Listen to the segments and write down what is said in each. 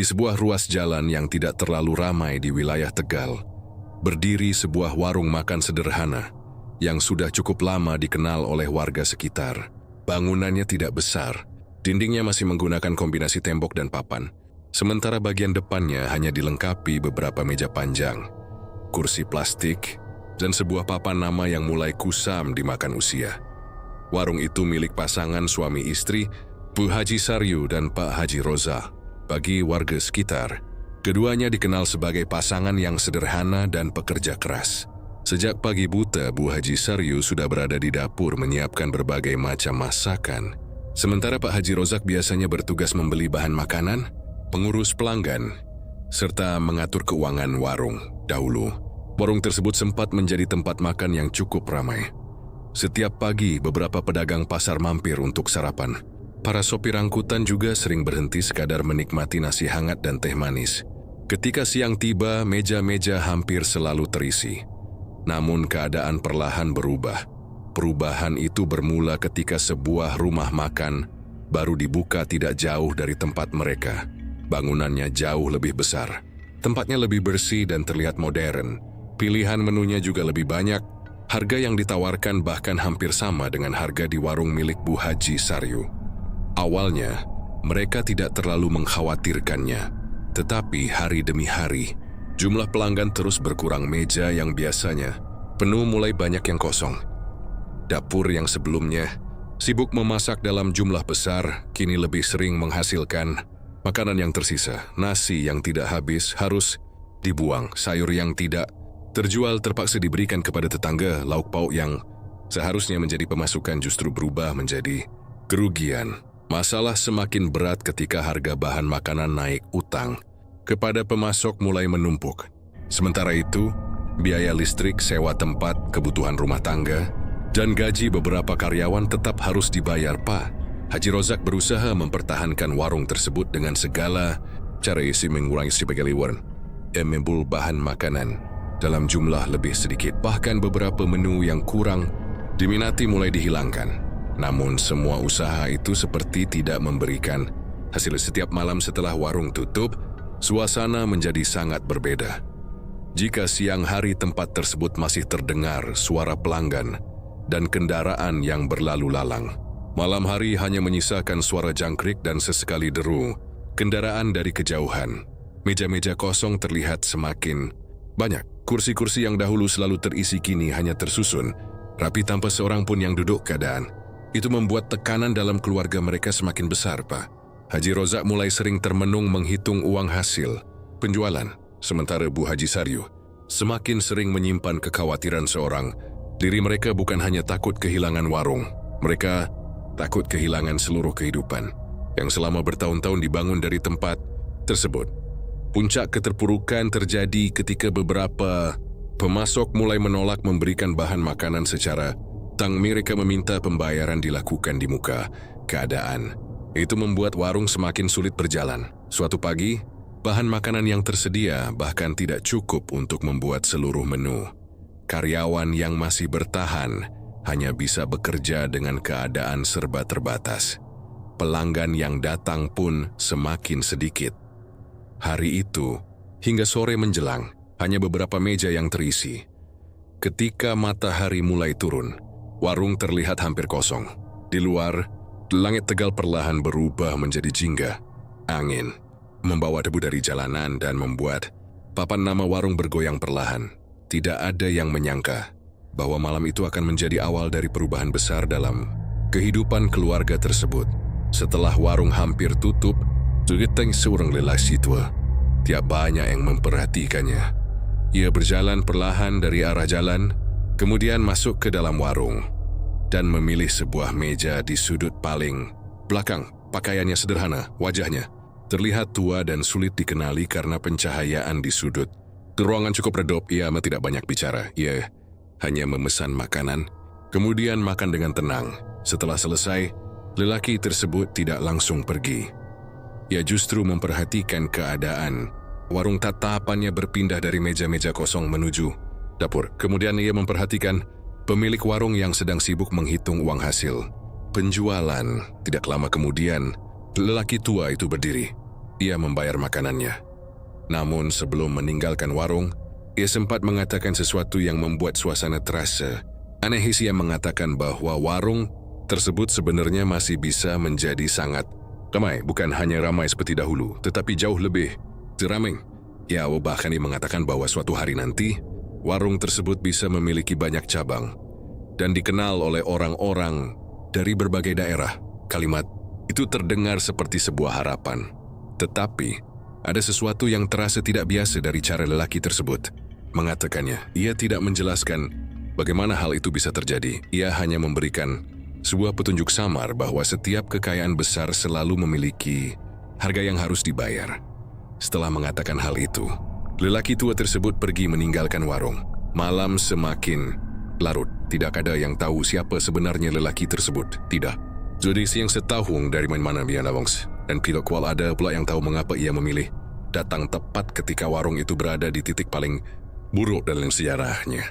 Di sebuah ruas jalan yang tidak terlalu ramai di wilayah Tegal, berdiri sebuah warung makan sederhana yang sudah cukup lama dikenal oleh warga sekitar. Bangunannya tidak besar, dindingnya masih menggunakan kombinasi tembok dan papan, sementara bagian depannya hanya dilengkapi beberapa meja panjang, kursi plastik, dan sebuah papan nama yang mulai kusam dimakan usia. Warung itu milik pasangan suami istri, Bu Haji Saryu dan Pak Haji Roza. Bagi warga sekitar, keduanya dikenal sebagai pasangan yang sederhana dan pekerja keras. Sejak pagi buta, Bu Haji Saryu sudah berada di dapur menyiapkan berbagai macam masakan. Sementara Pak Haji Rozak biasanya bertugas membeli bahan makanan, mengurus pelanggan, serta mengatur keuangan warung. Dahulu, warung tersebut sempat menjadi tempat makan yang cukup ramai. Setiap pagi, beberapa pedagang pasar mampir untuk sarapan. Para sopir angkutan juga sering berhenti sekadar menikmati nasi hangat dan teh manis. Ketika siang tiba, meja-meja hampir selalu terisi. Namun keadaan perlahan berubah. Perubahan itu bermula ketika sebuah rumah makan baru dibuka tidak jauh dari tempat mereka. Bangunannya jauh lebih besar. Tempatnya lebih bersih dan terlihat modern. Pilihan menunya juga lebih banyak. Harga yang ditawarkan bahkan hampir sama dengan harga di warung milik Bu Haji Saryu. Awalnya, mereka tidak terlalu mengkhawatirkannya, tetapi hari demi hari, jumlah pelanggan terus berkurang. Meja yang biasanya penuh mulai banyak yang kosong. Dapur yang sebelumnya sibuk memasak dalam jumlah besar, kini lebih sering menghasilkan makanan yang tersisa. Nasi yang tidak habis harus dibuang, sayur yang tidak terjual terpaksa diberikan kepada tetangga, lauk pauk yang seharusnya menjadi pemasukan justru berubah menjadi kerugian. Masalah semakin berat ketika harga bahan makanan naik, utang kepada pemasok mulai menumpuk. Sementara itu, biaya listrik, sewa tempat, kebutuhan rumah tangga, dan gaji beberapa karyawan tetap harus dibayar. Pak Haji Rozak berusaha mempertahankan warung tersebut dengan segala cara, isi mengurangi sebagai liwan, membeli bahan makanan dalam jumlah lebih sedikit. Bahkan beberapa menu yang kurang diminati mulai dihilangkan. Namun semua usaha itu seperti tidak memberikan hasil. Setiap malam setelah warung tutup, suasana menjadi sangat berbeda. Jika siang hari tempat tersebut masih terdengar suara pelanggan dan kendaraan yang berlalu lalang, malam hari hanya menyisakan suara jangkrik dan sesekali deru kendaraan dari kejauhan. Meja-meja kosong terlihat semakin banyak. Kursi-kursi yang dahulu selalu terisi kini hanya tersusun rapi tanpa seorang pun yang duduk. Keadaan itu membuat tekanan dalam keluarga mereka semakin besar. Pak Haji Rozak mulai sering termenung menghitung uang hasil penjualan, sementara Bu Haji Saryu semakin sering menyimpan kekhawatiran seorang diri. Mereka bukan hanya takut kehilangan warung, mereka takut kehilangan seluruh kehidupan yang selama bertahun-tahun dibangun dari tempat tersebut. Puncak keterpurukan terjadi ketika beberapa pemasok mulai menolak memberikan bahan makanan secara mereka meminta pembayaran dilakukan di muka keadaan. Itu membuat warung semakin sulit berjalan. Suatu pagi, bahan makanan yang tersedia bahkan tidak cukup untuk membuat seluruh menu. Karyawan yang masih bertahan hanya bisa bekerja dengan keadaan serba terbatas. Pelanggan yang datang pun semakin sedikit. Hari itu, hingga sore menjelang, hanya beberapa meja yang terisi. Ketika matahari mulai turun, warung terlihat hampir kosong. Di luar, langit Tegal perlahan berubah menjadi jingga. Angin membawa debu dari jalanan dan membuat papan nama warung bergoyang perlahan. Tidak ada yang menyangka bahwa malam itu akan menjadi awal dari perubahan besar dalam kehidupan keluarga tersebut. Setelah warung hampir tutup, datang seorang lelaki tua. Tiap banyak yang memperhatikannya. Ia berjalan perlahan dari arah jalan, kemudian masuk ke dalam warung dan memilih sebuah meja di sudut paling belakang. Pakaiannya sederhana, wajahnya terlihat tua dan sulit dikenali karena pencahayaan di sudut. Ruangan cukup redup, ia tidak banyak bicara. Ia hanya memesan makanan, kemudian makan dengan tenang. Setelah selesai, lelaki tersebut tidak langsung pergi. Ia justru memperhatikan keadaan. Warung tatapannya berpindah dari meja-meja kosong menuju dapur. Kemudian ia memperhatikan pemilik warung yang sedang sibuk menghitung uang hasil penjualan. Tidak lama kemudian, lelaki tua itu berdiri. ia membayar makanannya. Namun sebelum meninggalkan warung, ia sempat mengatakan sesuatu yang membuat suasana terasa aneh. Ia mengatakan bahwa warung tersebut sebenarnya masih bisa menjadi sangat ramai, bukan hanya ramai seperti dahulu, tetapi jauh lebih ramai. Ya, bahkan ia mengatakan bahwa suatu hari nanti, warung tersebut bisa memiliki banyak cabang dan dikenal oleh orang-orang dari berbagai daerah. Kalimat itu terdengar seperti sebuah harapan. Tetapi, ada sesuatu yang terasa tidak biasa dari cara lelaki tersebut mengatakannya. Ia tidak menjelaskan bagaimana hal itu bisa terjadi. Ia hanya memberikan sebuah petunjuk samar bahwa setiap kekayaan besar selalu memiliki harga yang harus dibayar. Setelah mengatakan hal itu, lelaki tua tersebut pergi meninggalkan warung. Malam semakin larut. Tidak ada yang tahu siapa sebenarnya lelaki tersebut. Tidak. Jadi siang setahun dari mana dia Nawongs. Dan pilot kual ada pula yang tahu mengapa ia memilih datang tepat ketika warung itu berada di titik paling buruk dalam sejarahnya.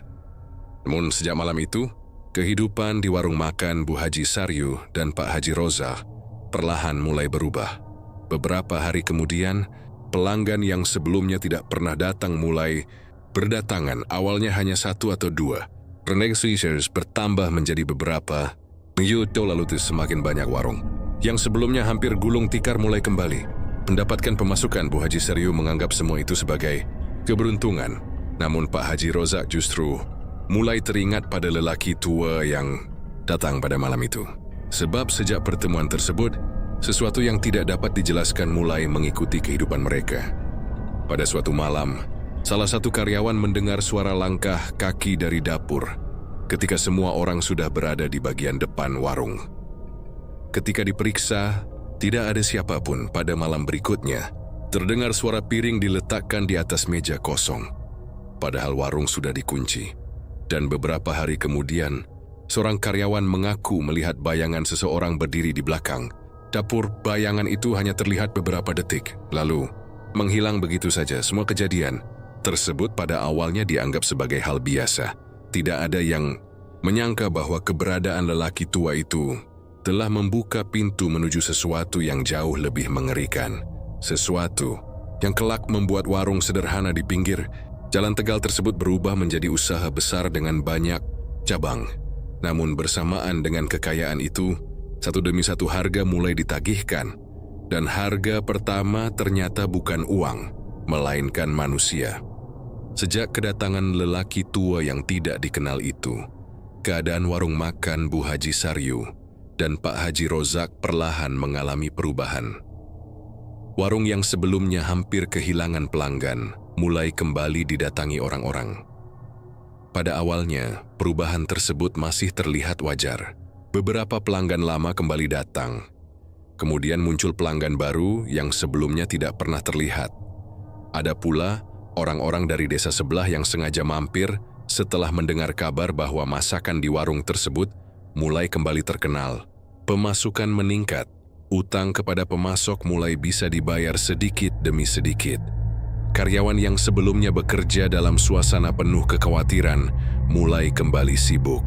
Namun sejak malam itu, kehidupan di warung makan Bu Haji Saryu dan Pak Haji Roza perlahan mulai berubah. Beberapa hari kemudian, pelanggan yang sebelumnya tidak pernah datang mulai berdatangan. Awalnya hanya 1 atau 2. Renegosiators bertambah menjadi beberapa. Minggu lalu semakin banyak warung yang sebelumnya hampir gulung tikar mulai kembali mendapatkan pemasukan. Bu Haji Saryu menganggap semua itu sebagai keberuntungan. Namun Pak Haji Rozak justru mulai teringat pada lelaki tua yang datang pada malam itu. Sebab sejak pertemuan tersebut, sesuatu yang tidak dapat dijelaskan mulai mengikuti kehidupan mereka. Pada suatu malam, salah satu karyawan mendengar suara langkah kaki dari dapur ketika semua orang sudah berada di bagian depan warung. Ketika diperiksa, tidak ada siapapun. Pada malam berikutnya, terdengar suara piring diletakkan di atas meja kosong. Padahal warung sudah dikunci. Dan beberapa hari kemudian, seorang karyawan mengaku melihat bayangan seseorang berdiri di belakang dapur. Bayangan itu hanya terlihat beberapa detik, lalu menghilang begitu saja. Semua kejadian tersebut pada awalnya dianggap sebagai hal biasa. Tidak ada yang menyangka bahwa keberadaan lelaki tua itu telah membuka pintu menuju sesuatu yang jauh lebih mengerikan. Sesuatu yang kelak membuat warung sederhana di pinggir Jalan Tegal tersebut berubah menjadi usaha besar dengan banyak cabang. Namun bersamaan dengan kekayaan itu, satu demi satu harga mulai ditagihkan. Dan harga pertama ternyata bukan uang, melainkan manusia. Sejak kedatangan lelaki tua yang tidak dikenal itu, keadaan warung makan Bu Haji Saryu dan Pak Haji Rozak perlahan mengalami perubahan. Warung yang sebelumnya hampir kehilangan pelanggan mulai kembali didatangi orang-orang. Pada awalnya, perubahan tersebut masih terlihat wajar. Beberapa pelanggan lama kembali datang. Kemudian muncul pelanggan baru yang sebelumnya tidak pernah terlihat. Ada pula orang-orang dari desa sebelah yang sengaja mampir setelah mendengar kabar bahwa masakan di warung tersebut mulai kembali terkenal. Pemasukan meningkat, utang kepada pemasok mulai bisa dibayar sedikit demi sedikit. Karyawan yang sebelumnya bekerja dalam suasana penuh kekhawatiran mulai kembali sibuk.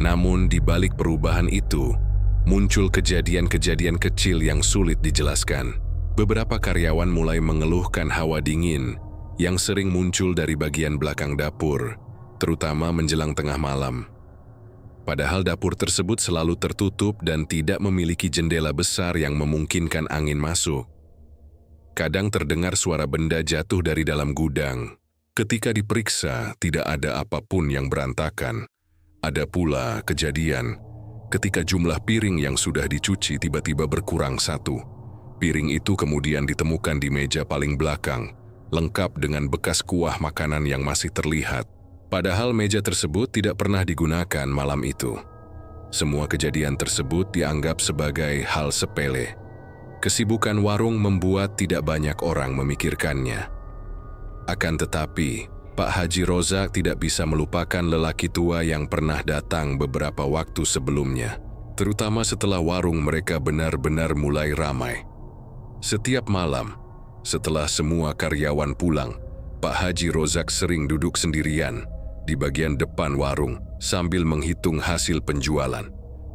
Namun di balik perubahan itu, muncul kejadian-kejadian kecil yang sulit dijelaskan. Beberapa karyawan mulai mengeluhkan hawa dingin yang sering muncul dari bagian belakang dapur, terutama menjelang tengah malam. Padahal dapur tersebut selalu tertutup dan tidak memiliki jendela besar yang memungkinkan angin masuk. Kadang terdengar suara benda jatuh dari dalam gudang. Ketika diperiksa, tidak ada apapun yang berantakan. Ada pula kejadian ketika jumlah piring yang sudah dicuci tiba-tiba berkurang 1. Piring itu kemudian ditemukan di meja paling belakang, lengkap dengan bekas kuah makanan yang masih terlihat. Padahal meja tersebut tidak pernah digunakan malam itu. Semua kejadian tersebut dianggap sebagai hal sepele. Kesibukan warung membuat tidak banyak orang memikirkannya. Akan tetapi, Pak Haji Rozak tidak bisa melupakan lelaki tua yang pernah datang beberapa waktu sebelumnya, terutama setelah warung mereka benar-benar mulai ramai. Setiap malam, setelah semua karyawan pulang, Pak Haji Rozak sering duduk sendirian di bagian depan warung sambil menghitung hasil penjualan.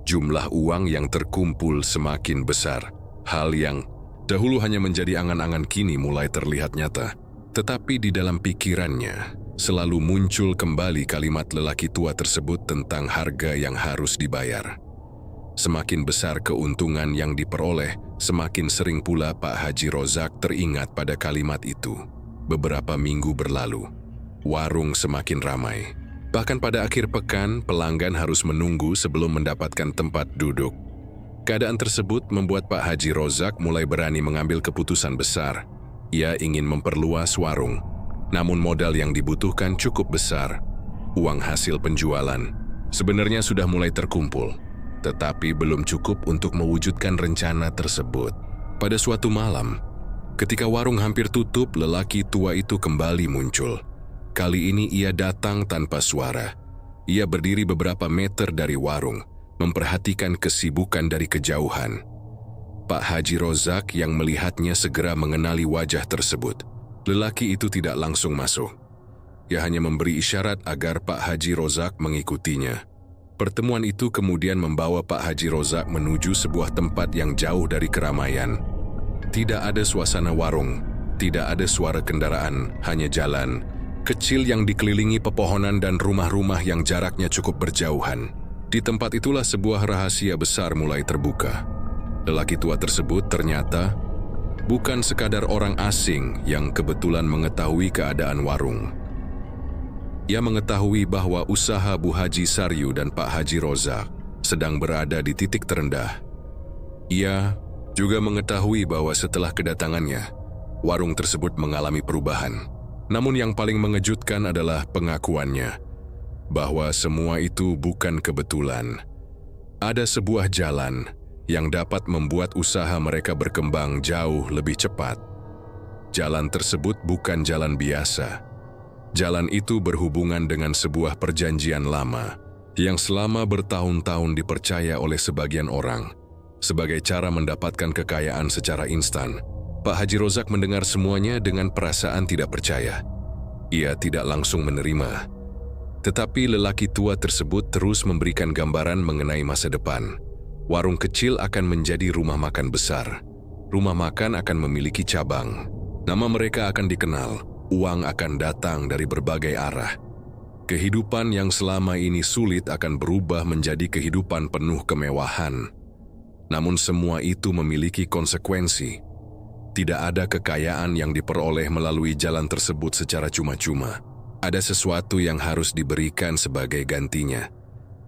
Jumlah uang yang terkumpul semakin besar. Hal yang Dahulu hanya menjadi angan-angan, kini mulai terlihat nyata. Tetapi di dalam pikirannya selalu muncul kembali kalimat lelaki tua tersebut tentang harga yang harus dibayar. Semakin besar keuntungan yang diperoleh, semakin sering pula Pak Haji Rozak teringat pada kalimat itu. Beberapa minggu berlalu, warung semakin ramai. Bahkan pada akhir pekan, pelanggan harus menunggu sebelum mendapatkan tempat duduk. Keadaan tersebut membuat Pak Haji Rozak mulai berani mengambil keputusan besar. Ia ingin memperluas warung, namun modal yang dibutuhkan cukup besar. Uang hasil penjualan sebenarnya sudah mulai terkumpul, tetapi belum cukup untuk mewujudkan rencana tersebut. Pada suatu malam, ketika warung hampir tutup, lelaki tua itu kembali muncul. Kali ini ia datang tanpa suara. Ia berdiri beberapa meter dari warung, memperhatikan kesibukan dari kejauhan. Pak Haji Rozak yang melihatnya segera mengenali wajah tersebut. Lelaki itu tidak langsung masuk. Ia hanya memberi isyarat agar Pak Haji Rozak mengikutinya. Pertemuan itu kemudian membawa Pak Haji Rozak menuju sebuah tempat yang jauh dari keramaian. Tidak ada suasana warung, tidak ada suara kendaraan, hanya jalan kecil yang dikelilingi pepohonan dan rumah-rumah yang jaraknya cukup berjauhan. Di tempat itulah sebuah rahasia besar mulai terbuka. Lelaki tua tersebut ternyata bukan sekadar orang asing yang kebetulan mengetahui keadaan warung. Ia mengetahui bahwa usaha Bu Haji Saryu dan Pak Haji Rozak sedang berada di titik terendah. Ia juga mengetahui bahwa setelah kedatangannya, warung tersebut mengalami perubahan. Namun yang paling mengejutkan adalah pengakuannya bahwa semua itu bukan kebetulan. Ada sebuah jalan yang dapat membuat usaha mereka berkembang jauh lebih cepat. Jalan tersebut bukan jalan biasa. Jalan itu berhubungan dengan sebuah perjanjian lama yang selama bertahun-tahun dipercaya oleh sebagian orang sebagai cara mendapatkan kekayaan secara instan. Pak Haji Rozak mendengar semuanya dengan perasaan tidak percaya. Ia tidak langsung menerima. Tetapi lelaki tua tersebut terus memberikan gambaran mengenai masa depan. Warung kecil akan menjadi rumah makan besar. Rumah makan akan memiliki cabang. Nama mereka akan dikenal. Uang akan datang dari berbagai arah. Kehidupan yang selama ini sulit akan berubah menjadi kehidupan penuh kemewahan. Namun semua itu memiliki konsekuensi. Tidak ada kekayaan yang diperoleh melalui jalan tersebut secara cuma-cuma. Ada sesuatu yang harus diberikan sebagai gantinya.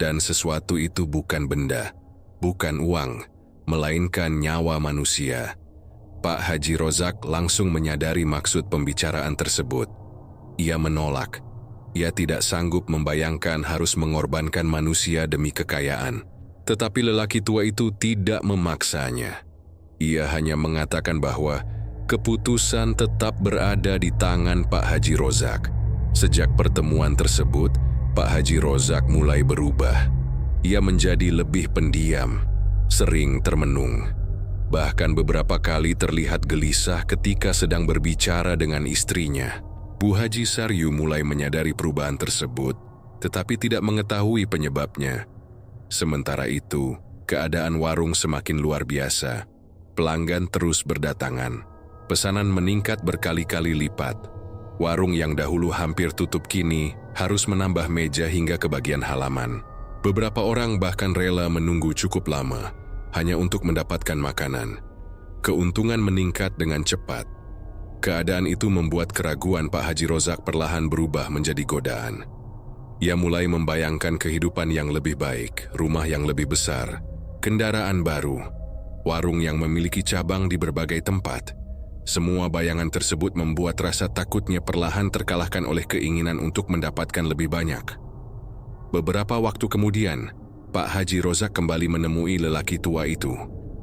Dan sesuatu itu bukan benda, bukan uang, melainkan nyawa manusia. Pak Haji Rozak langsung menyadari maksud pembicaraan tersebut. Ia menolak. Ia tidak sanggup membayangkan harus mengorbankan manusia demi kekayaan. Tetapi lelaki tua itu tidak memaksanya. Ia hanya mengatakan bahwa keputusan tetap berada di tangan Pak Haji Rozak. Sejak pertemuan tersebut, Pak Haji Rozak mulai berubah. Ia menjadi lebih pendiam, sering termenung. Bahkan beberapa kali terlihat gelisah ketika sedang berbicara dengan istrinya. Bu Haji Saryu mulai menyadari perubahan tersebut, tetapi tidak mengetahui penyebabnya. Sementara itu, keadaan warung semakin luar biasa. Pelanggan terus berdatangan. Pesanan meningkat berkali-kali lipat. Warung yang dahulu hampir tutup kini harus menambah meja hingga ke bagian halaman. Beberapa orang bahkan rela menunggu cukup lama hanya untuk mendapatkan makanan. Keuntungan meningkat dengan cepat. Keadaan itu membuat keraguan Pak Haji Rozak perlahan berubah menjadi godaan. Ia mulai membayangkan kehidupan yang lebih baik, rumah yang lebih besar, kendaraan baru, warung yang memiliki cabang di berbagai tempat. Semua bayangan tersebut membuat rasa takutnya perlahan terkalahkan oleh keinginan untuk mendapatkan lebih banyak. Beberapa waktu kemudian, Pak Haji Rozak kembali menemui lelaki tua itu.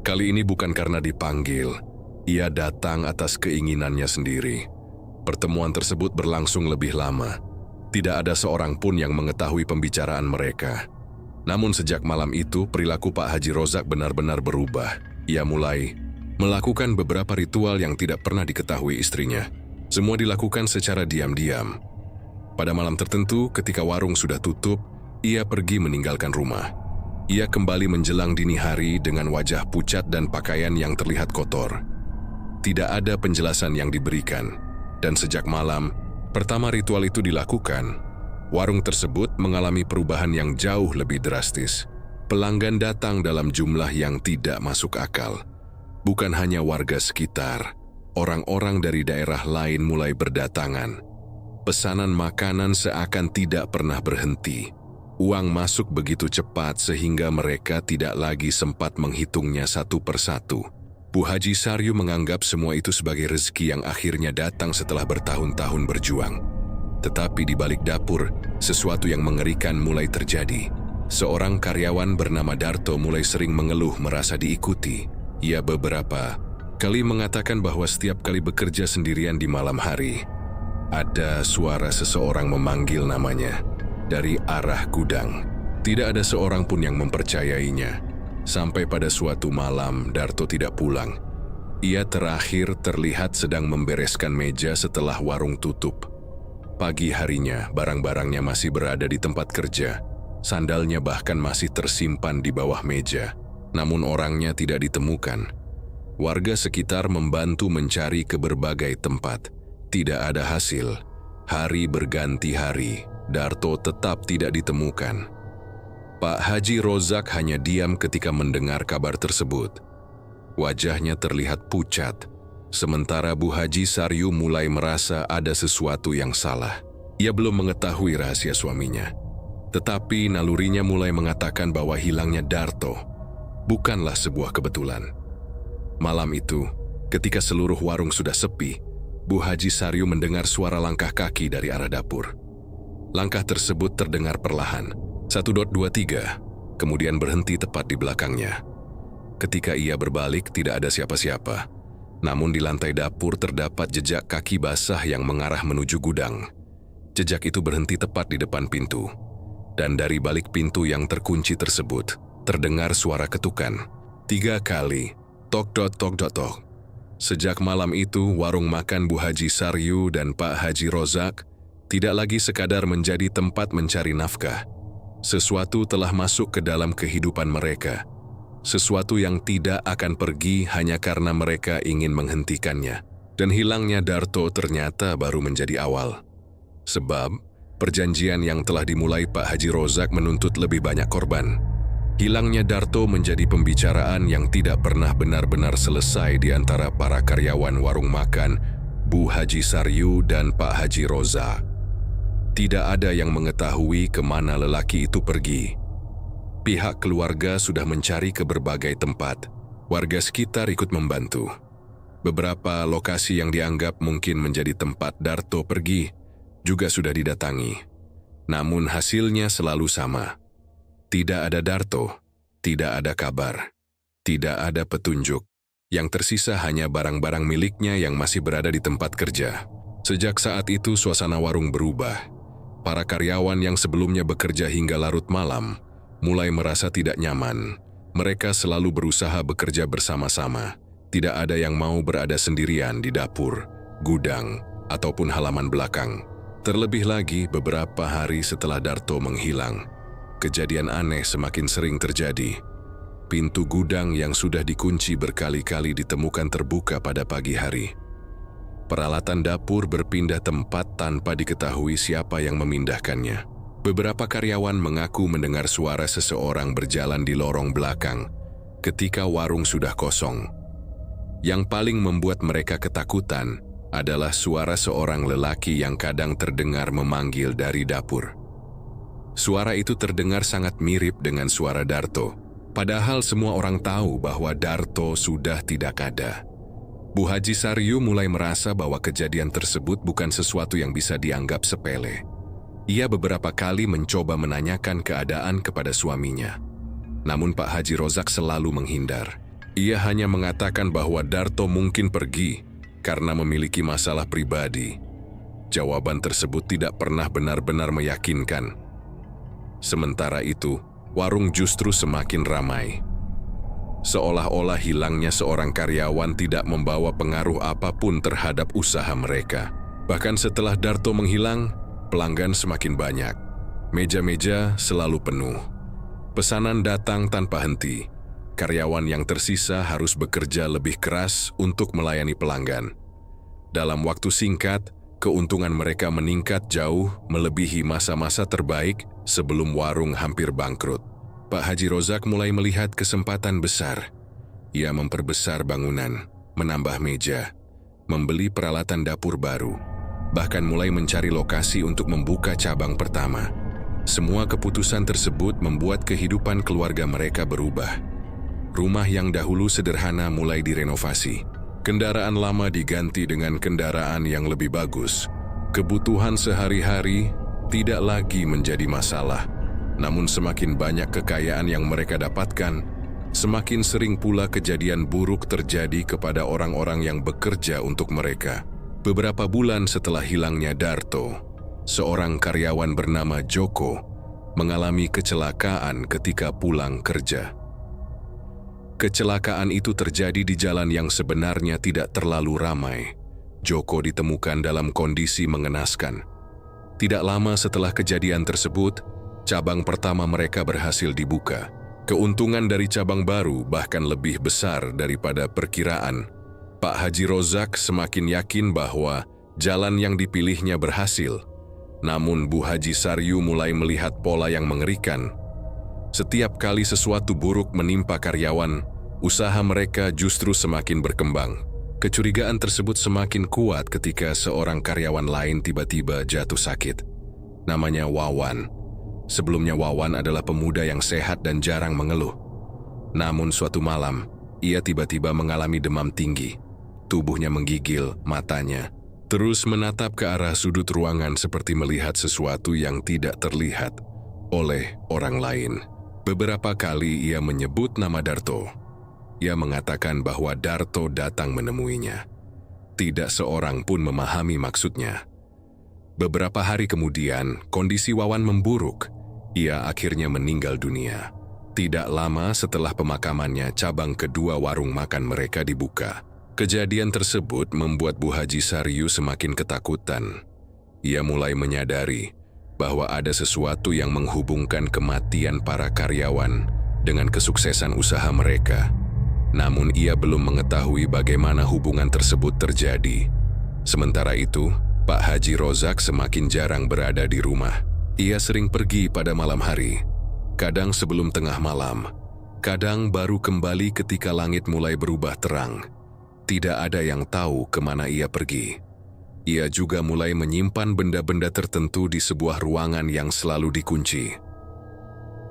Kali ini bukan karena dipanggil, ia datang atas keinginannya sendiri. Pertemuan tersebut berlangsung lebih lama. Tidak ada seorang pun yang mengetahui pembicaraan mereka. Namun sejak malam itu, perilaku Pak Haji Rozak benar-benar berubah. Ia mulai melakukan beberapa ritual yang tidak pernah diketahui istrinya. Semua dilakukan secara diam-diam. Pada malam tertentu, ketika warung sudah tutup, ia pergi meninggalkan rumah. Ia kembali menjelang dini hari dengan wajah pucat dan pakaian yang terlihat kotor. Tidak ada penjelasan yang diberikan. Dan sejak malam pertama ritual itu dilakukan, warung tersebut mengalami perubahan yang jauh lebih drastis. Pelanggan datang dalam jumlah yang tidak masuk akal. Bukan hanya warga sekitar, orang-orang dari daerah lain mulai berdatangan. Pesanan makanan seakan tidak pernah berhenti. Uang masuk begitu cepat sehingga mereka tidak lagi sempat menghitungnya satu persatu. Bu Haji Saryu menganggap semua itu sebagai rezeki yang akhirnya datang setelah bertahun-tahun berjuang. Tetapi di balik dapur, sesuatu yang mengerikan mulai terjadi. Seorang karyawan bernama Darto mulai sering mengeluh merasa diikuti. Ia beberapa kali mengatakan bahwa setiap kali bekerja sendirian di malam hari, ada suara seseorang memanggil namanya dari arah gudang. Tidak ada seorang pun yang mempercayainya. Sampai pada suatu malam, Darto tidak pulang. Ia terakhir terlihat sedang membereskan meja setelah warung tutup. Pagi harinya, barang-barangnya masih berada di tempat kerja. Sandalnya bahkan masih tersimpan di bawah meja. Namun orangnya tidak ditemukan. Warga sekitar membantu mencari ke berbagai tempat. Tidak ada hasil. Hari berganti hari, Darto tetap tidak ditemukan. Pak Haji Rozak hanya diam ketika mendengar kabar tersebut. Wajahnya terlihat pucat, sementara Bu Haji Saryu mulai merasa ada sesuatu yang salah. Ia belum mengetahui rahasia suaminya. Tetapi nalurinya mulai mengatakan bahwa hilangnya Darto bukanlah sebuah kebetulan. Malam itu, ketika seluruh warung sudah sepi, Bu Haji Saryu mendengar suara langkah kaki dari arah dapur. Langkah tersebut terdengar perlahan, 1, 2, 3, kemudian berhenti tepat di belakangnya. Ketika ia berbalik, tidak ada siapa-siapa. Namun di lantai dapur terdapat jejak kaki basah yang mengarah menuju gudang. Jejak itu berhenti tepat di depan pintu. Dan dari balik pintu yang terkunci tersebut, terdengar suara ketukan. 3 kali, tok dot tok dot tok. Sejak malam itu, warung makan Bu Haji Saryu dan Pak Haji Rozak tidak lagi sekadar menjadi tempat mencari nafkah. Sesuatu telah masuk ke dalam kehidupan mereka. Sesuatu yang tidak akan pergi hanya karena mereka ingin menghentikannya. Dan hilangnya Darto ternyata baru menjadi awal. Sebab, perjanjian yang telah dimulai Pak Haji Rozak menuntut lebih banyak korban. Hilangnya Darto menjadi pembicaraan yang tidak pernah benar-benar selesai di antara para karyawan warung makan Bu Haji Saryu dan Pak Haji Rozak. Tidak ada yang mengetahui kemana lelaki itu pergi. Pihak keluarga sudah mencari ke berbagai tempat. Warga sekitar ikut membantu. Beberapa lokasi yang dianggap mungkin menjadi tempat Darto pergi juga sudah didatangi. Namun hasilnya selalu sama. Tidak ada Darto, tidak ada kabar, tidak ada petunjuk. Yang tersisa hanya barang-barang miliknya yang masih berada di tempat kerja. Sejak saat itu suasana warung berubah. Para karyawan yang sebelumnya bekerja hingga larut malam mulai merasa tidak nyaman. Mereka selalu berusaha bekerja bersama-sama. Tidak ada yang mau berada sendirian di dapur, gudang, ataupun halaman belakang. Terlebih lagi beberapa hari setelah Darto menghilang, kejadian aneh semakin sering terjadi. Pintu gudang yang sudah dikunci berkali-kali ditemukan terbuka pada pagi hari. Peralatan dapur berpindah tempat tanpa diketahui siapa yang memindahkannya. Beberapa karyawan mengaku mendengar suara seseorang berjalan di lorong belakang ketika warung sudah kosong. Yang paling membuat mereka ketakutan adalah suara seorang lelaki yang kadang terdengar memanggil dari dapur. Suara itu terdengar sangat mirip dengan suara Darto, padahal semua orang tahu bahwa Darto sudah tidak ada. Bu Haji Saryu mulai merasa bahwa kejadian tersebut bukan sesuatu yang bisa dianggap sepele. Ia beberapa kali mencoba menanyakan keadaan kepada suaminya. Namun Pak Haji Rozak selalu menghindar. Ia hanya mengatakan bahwa Darto mungkin pergi karena memiliki masalah pribadi. Jawaban tersebut tidak pernah benar-benar meyakinkan. Sementara itu, warung justru semakin ramai. Seolah-olah hilangnya seorang karyawan tidak membawa pengaruh apapun terhadap usaha mereka. Bahkan setelah Darto menghilang, pelanggan semakin banyak. Meja-meja selalu penuh. Pesanan datang tanpa henti. karyawan yang tersisa harus bekerja lebih keras untuk melayani pelanggan. Dalam waktu singkat, keuntungan mereka meningkat jauh melebihi masa-masa terbaik sebelum warung hampir bangkrut. Pak Haji Rozak mulai melihat kesempatan besar. Ia memperbesar bangunan, menambah meja, membeli peralatan dapur baru, bahkan mulai mencari lokasi untuk membuka cabang pertama. Semua keputusan tersebut membuat kehidupan keluarga mereka berubah. Rumah yang dahulu sederhana mulai direnovasi. Kendaraan lama diganti dengan kendaraan yang lebih bagus. Kebutuhan sehari-hari tidak lagi menjadi masalah. Namun semakin banyak kekayaan yang mereka dapatkan, semakin sering pula kejadian buruk terjadi kepada orang-orang yang bekerja untuk mereka. Beberapa bulan setelah hilangnya Darto, seorang karyawan bernama Joko mengalami kecelakaan ketika pulang kerja. Kecelakaan itu terjadi di jalan yang sebenarnya tidak terlalu ramai. Joko ditemukan dalam kondisi mengenaskan. Tidak lama setelah kejadian tersebut, cabang pertama mereka berhasil dibuka. Keuntungan dari cabang baru bahkan lebih besar daripada perkiraan. Pak Haji Rozak semakin yakin bahwa jalan yang dipilihnya berhasil. Namun Bu Haji Saryu mulai melihat pola yang mengerikan. Setiap kali sesuatu buruk menimpa karyawan, usaha mereka justru semakin berkembang. Kecurigaan tersebut semakin kuat ketika seorang karyawan lain tiba-tiba jatuh sakit. Namanya Wawan. Sebelumnya Wawan adalah pemuda yang sehat dan jarang mengeluh. Namun suatu malam, ia tiba-tiba mengalami demam tinggi. Tubuhnya menggigil, matanya terus menatap ke arah sudut ruangan seperti melihat sesuatu yang tidak terlihat oleh orang lain. Beberapa kali ia menyebut nama Darto. Ia mengatakan bahwa Darto datang menemuinya. Tidak seorang pun memahami maksudnya. Beberapa hari kemudian, kondisi Wawan memburuk. Ia akhirnya meninggal dunia. Tidak lama setelah pemakamannya, cabang kedua warung makan mereka dibuka. Kejadian tersebut membuat Bu Haji Saryu semakin ketakutan. Ia mulai menyadari bahwa ada sesuatu yang menghubungkan kematian para karyawan dengan kesuksesan usaha mereka. Namun ia belum mengetahui bagaimana hubungan tersebut terjadi. Sementara itu, Pak Haji Rozak semakin jarang berada di rumah. Ia sering pergi pada malam hari, kadang sebelum tengah malam, kadang baru kembali ketika langit mulai berubah terang. Tidak ada yang tahu kemana ia pergi. Ia juga mulai menyimpan benda-benda tertentu di sebuah ruangan yang selalu dikunci.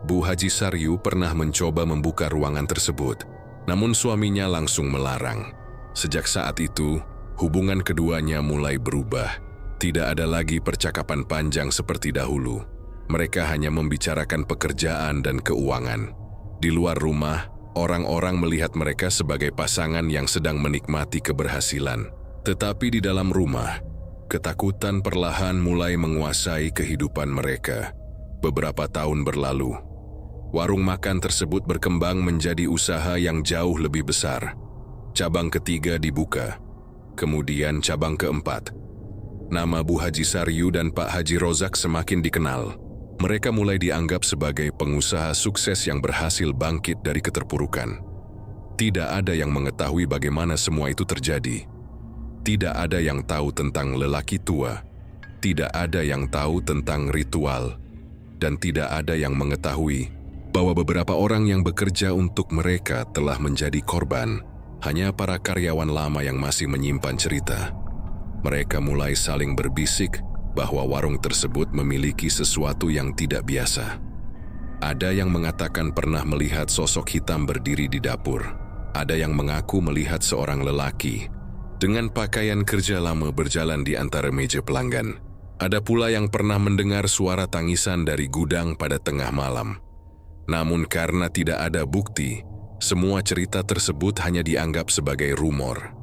Bu Haji Saryu pernah mencoba membuka ruangan tersebut, namun suaminya langsung melarang. Sejak saat itu, hubungan keduanya mulai berubah. Tidak ada lagi percakapan panjang seperti dahulu. Mereka hanya membicarakan pekerjaan dan keuangan. Di luar rumah, orang-orang melihat mereka sebagai pasangan yang sedang menikmati keberhasilan. Tetapi di dalam rumah, ketakutan perlahan mulai menguasai kehidupan mereka. Beberapa tahun berlalu, warung makan tersebut berkembang menjadi usaha yang jauh lebih besar. Cabang ketiga dibuka, kemudian cabang keempat. Nama Bu Haji Saryu dan Pak Haji Rozak semakin dikenal. Mereka mulai dianggap sebagai pengusaha sukses yang berhasil bangkit dari keterpurukan. Tidak ada yang mengetahui bagaimana semua itu terjadi. Tidak ada yang tahu tentang lelaki tua. Tidak ada yang tahu tentang ritual. Dan tidak ada yang mengetahui bahwa beberapa orang yang bekerja untuk mereka telah menjadi korban. Hanya para karyawan lama yang masih menyimpan cerita. Mereka mulai saling berbisik bahwa warung tersebut memiliki sesuatu yang tidak biasa. Ada yang mengatakan pernah melihat sosok hitam berdiri di dapur. Ada yang mengaku melihat seorang lelaki dengan pakaian kerja lama berjalan di antara meja pelanggan. Ada pula yang pernah mendengar suara tangisan dari gudang pada tengah malam. Namun karena tidak ada bukti, semua cerita tersebut hanya dianggap sebagai rumor.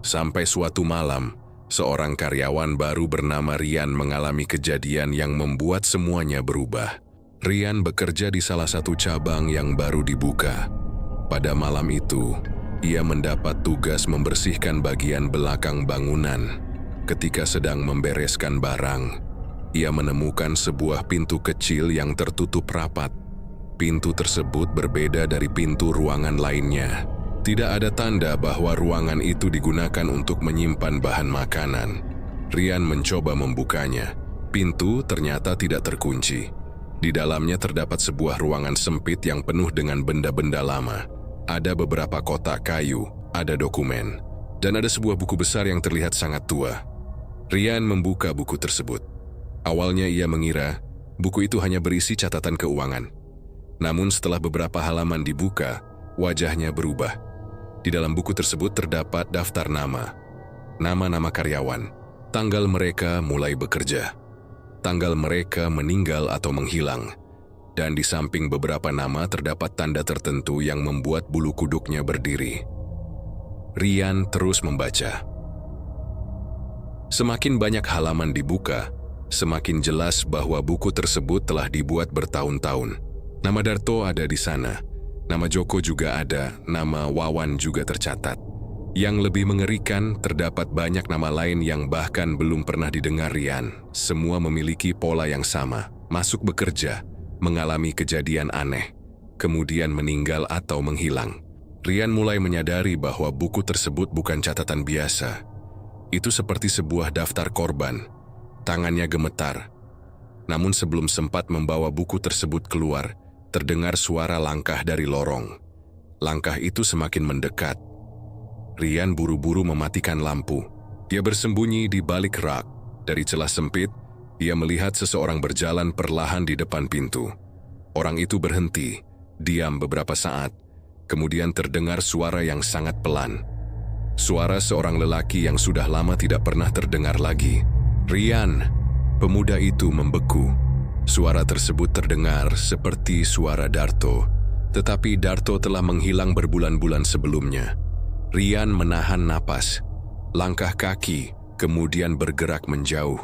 Sampai suatu malam, seorang karyawan baru bernama Rian mengalami kejadian yang membuat semuanya berubah. Rian bekerja di salah satu cabang yang baru dibuka. Pada malam itu, ia mendapat tugas membersihkan bagian belakang bangunan. Ketika sedang membereskan barang, ia menemukan sebuah pintu kecil yang tertutup rapat. Pintu tersebut berbeda dari pintu ruangan lainnya. Tidak ada tanda bahwa ruangan itu digunakan untuk menyimpan bahan makanan. Rian mencoba membukanya. Pintu ternyata tidak terkunci. Di dalamnya terdapat sebuah ruangan sempit yang penuh dengan benda-benda lama. Ada beberapa kotak kayu, ada dokumen, dan ada sebuah buku besar yang terlihat sangat tua. Rian membuka buku tersebut. Awalnya ia mengira buku itu hanya berisi catatan keuangan. Namun setelah beberapa halaman dibuka, wajahnya berubah. Di dalam buku tersebut terdapat daftar nama-nama karyawan, tanggal mereka mulai bekerja, tanggal mereka meninggal atau menghilang, dan di samping beberapa nama terdapat tanda tertentu yang membuat bulu kuduknya berdiri. Rian terus membaca. Semakin banyak halaman dibuka, semakin jelas bahwa buku tersebut telah dibuat bertahun-tahun. Nama Darto ada di sana. Nama Joko juga ada, nama Wawan juga tercatat. Yang lebih mengerikan, terdapat banyak nama lain yang bahkan belum pernah didengar Rian. Semua memiliki pola yang sama, masuk bekerja, mengalami kejadian aneh, kemudian meninggal atau menghilang. Rian mulai menyadari bahwa buku tersebut bukan catatan biasa. Itu seperti sebuah daftar korban. Tangannya gemetar. Namun sebelum sempat membawa buku tersebut keluar, terdengar suara langkah dari lorong. Langkah itu semakin mendekat. Rian buru-buru mematikan lampu. Dia bersembunyi di balik rak. Dari celah sempit, ia melihat seseorang berjalan perlahan di depan pintu. Orang itu berhenti, diam beberapa saat. Kemudian terdengar suara yang sangat pelan. Suara seorang lelaki yang sudah lama tidak pernah terdengar lagi. "Rian!" Pemuda itu membeku. Suara tersebut terdengar seperti suara Darto, tetapi Darto telah menghilang berbulan-bulan sebelumnya. Rian menahan napas, langkah kaki, kemudian bergerak menjauh.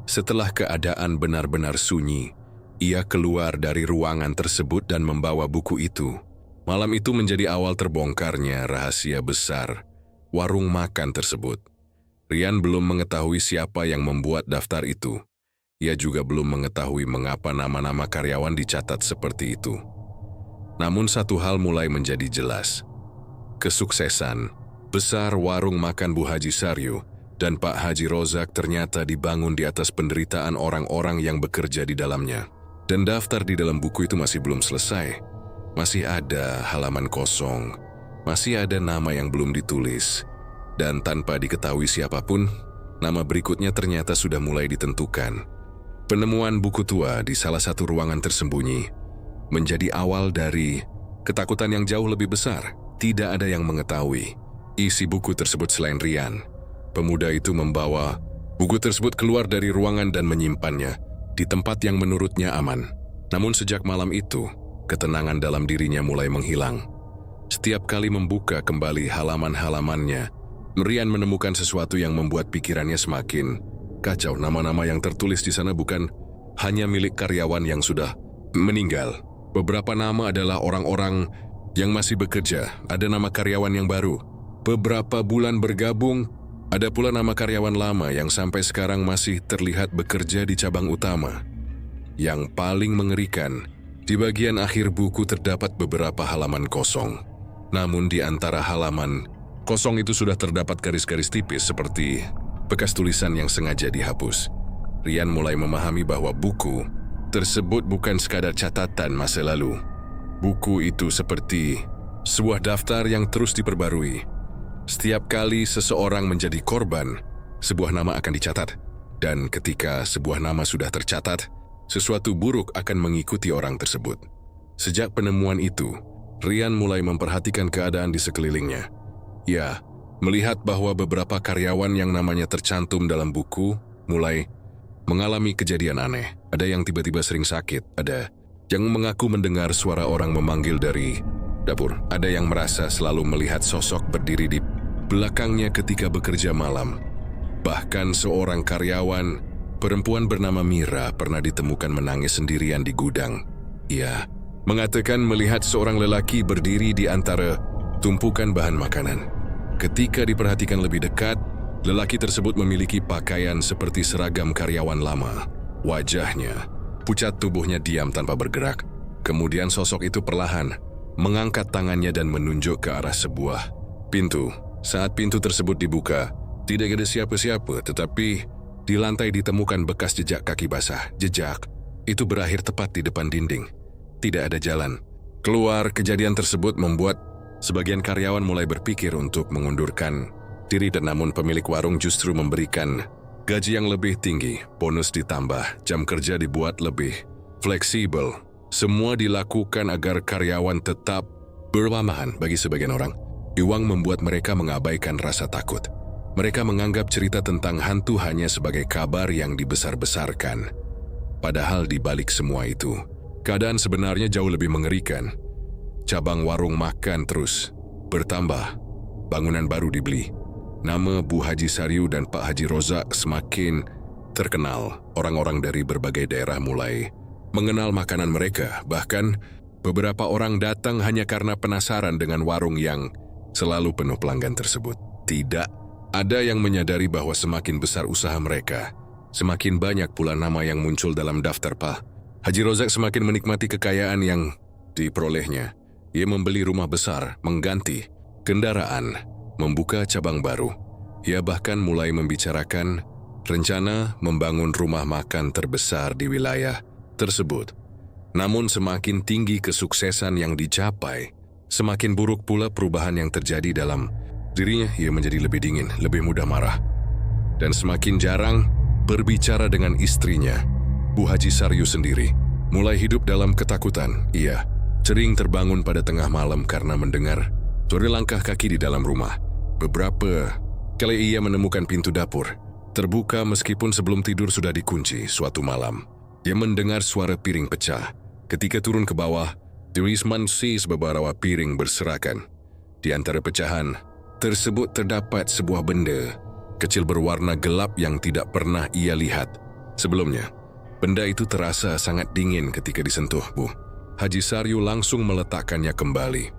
Setelah keadaan benar-benar sunyi, ia keluar dari ruangan tersebut dan membawa buku itu. Malam itu menjadi awal terbongkarnya rahasia besar warung makan tersebut. Rian belum mengetahui siapa yang membuat daftar itu. Ia juga belum mengetahui mengapa nama-nama karyawan dicatat seperti itu. Namun satu hal mulai menjadi jelas. Kesuksesan besar warung makan Bu Haji Saryu dan Pak Haji Rozak ternyata dibangun di atas penderitaan orang-orang yang bekerja di dalamnya. Dan daftar di dalam buku itu masih belum selesai. Masih ada halaman kosong. Masih ada nama yang belum ditulis. Dan tanpa diketahui siapapun, nama berikutnya ternyata sudah mulai ditentukan. Penemuan buku tua di salah satu ruangan tersembunyi menjadi awal dari ketakutan yang jauh lebih besar. Tidak ada yang mengetahui isi buku tersebut selain Rian. Pemuda itu membawa buku tersebut keluar dari ruangan dan menyimpannya di tempat yang menurutnya aman. Namun sejak malam itu, ketenangan dalam dirinya mulai menghilang. Setiap kali membuka kembali halaman-halamannya, Rian menemukan sesuatu yang membuat pikirannya semakin kacau. Nama-nama yang tertulis di sana bukan hanya milik karyawan yang sudah meninggal. Beberapa nama adalah orang-orang yang masih bekerja. Ada nama karyawan yang baru. Beberapa bulan bergabung, ada pula nama karyawan lama yang sampai sekarang masih terlihat bekerja di cabang utama. Yang paling mengerikan, di bagian akhir buku terdapat beberapa halaman kosong. Namun di antara halaman kosong itu sudah terdapat garis-garis tipis seperti bekas tulisan yang sengaja dihapus. Rian mulai memahami bahwa buku tersebut bukan sekadar catatan masa lalu. Buku itu seperti sebuah daftar yang terus diperbarui. Setiap kali seseorang menjadi korban, sebuah nama akan dicatat. Dan ketika sebuah nama sudah tercatat, sesuatu buruk akan mengikuti orang tersebut. Sejak penemuan itu, Rian mulai memperhatikan keadaan di sekelilingnya. Ya, melihat bahwa beberapa karyawan yang namanya tercantum dalam buku mulai mengalami kejadian aneh. Ada yang tiba-tiba sering sakit, ada yang mengaku mendengar suara orang memanggil dari dapur, ada yang merasa selalu melihat sosok berdiri di belakangnya ketika bekerja malam. Bahkan seorang karyawan perempuan bernama Mira pernah ditemukan menangis sendirian di gudang. Ia mengatakan melihat seorang lelaki berdiri di antara tumpukan bahan makanan. Ketika diperhatikan lebih dekat, lelaki tersebut memiliki pakaian seperti seragam karyawan lama. Wajahnya, pucat, tubuhnya diam tanpa bergerak. Kemudian sosok itu perlahan mengangkat tangannya dan menunjuk ke arah sebuah pintu. Saat pintu tersebut dibuka, tidak ada siapa-siapa, tetapi di lantai ditemukan bekas jejak kaki basah. Jejak itu berakhir tepat di depan dinding. Tidak ada jalan keluar. Kejadian tersebut membuat sebagian karyawan mulai berpikir untuk mengundurkan diri, dan namun pemilik warung justru memberikan gaji yang lebih tinggi, bonus ditambah, jam kerja dibuat lebih fleksibel. Semua dilakukan agar karyawan tetap berwamahan. Bagi sebagian orang, uang membuat mereka mengabaikan rasa takut. Mereka menganggap cerita tentang hantu hanya sebagai kabar yang dibesar-besarkan. Padahal di balik semua itu, keadaan sebenarnya jauh lebih mengerikan. Cabang warung makan terus bertambah, bangunan baru dibeli. Nama Bu Haji Saryu dan Pak Haji Rozak semakin terkenal. Orang-orang dari berbagai daerah mulai mengenal makanan mereka. Bahkan beberapa orang datang hanya karena penasaran dengan warung yang selalu penuh pelanggan tersebut. Tidak ada yang menyadari bahwa semakin besar usaha mereka, semakin banyak pula nama yang muncul dalam daftar Pak Haji Rozak. Semakin menikmati kekayaan yang diperolehnya. Ia membeli rumah besar, mengganti kendaraan, membuka cabang baru. Ia bahkan mulai membicarakan rencana membangun rumah makan terbesar di wilayah tersebut. Namun semakin tinggi kesuksesan yang dicapai, semakin buruk pula perubahan yang terjadi dalam dirinya. Ia menjadi lebih dingin, lebih mudah marah, dan semakin jarang berbicara dengan istrinya. Bu Haji Saryu sendiri mulai hidup dalam ketakutan. Ia sering terbangun pada tengah malam karena mendengar suara langkah kaki di dalam rumah. Beberapa kali ia menemukan pintu dapur terbuka meskipun sebelum tidur sudah dikunci. Suatu malam, ia mendengar suara piring pecah. Ketika turun ke bawah, Dirisman sees beberapa piring berserakan. Di antara pecahan tersebut terdapat sebuah benda kecil berwarna gelap yang tidak pernah ia lihat sebelumnya. Benda itu terasa sangat dingin ketika disentuh. Bu Haji Saryu langsung meletakkannya kembali.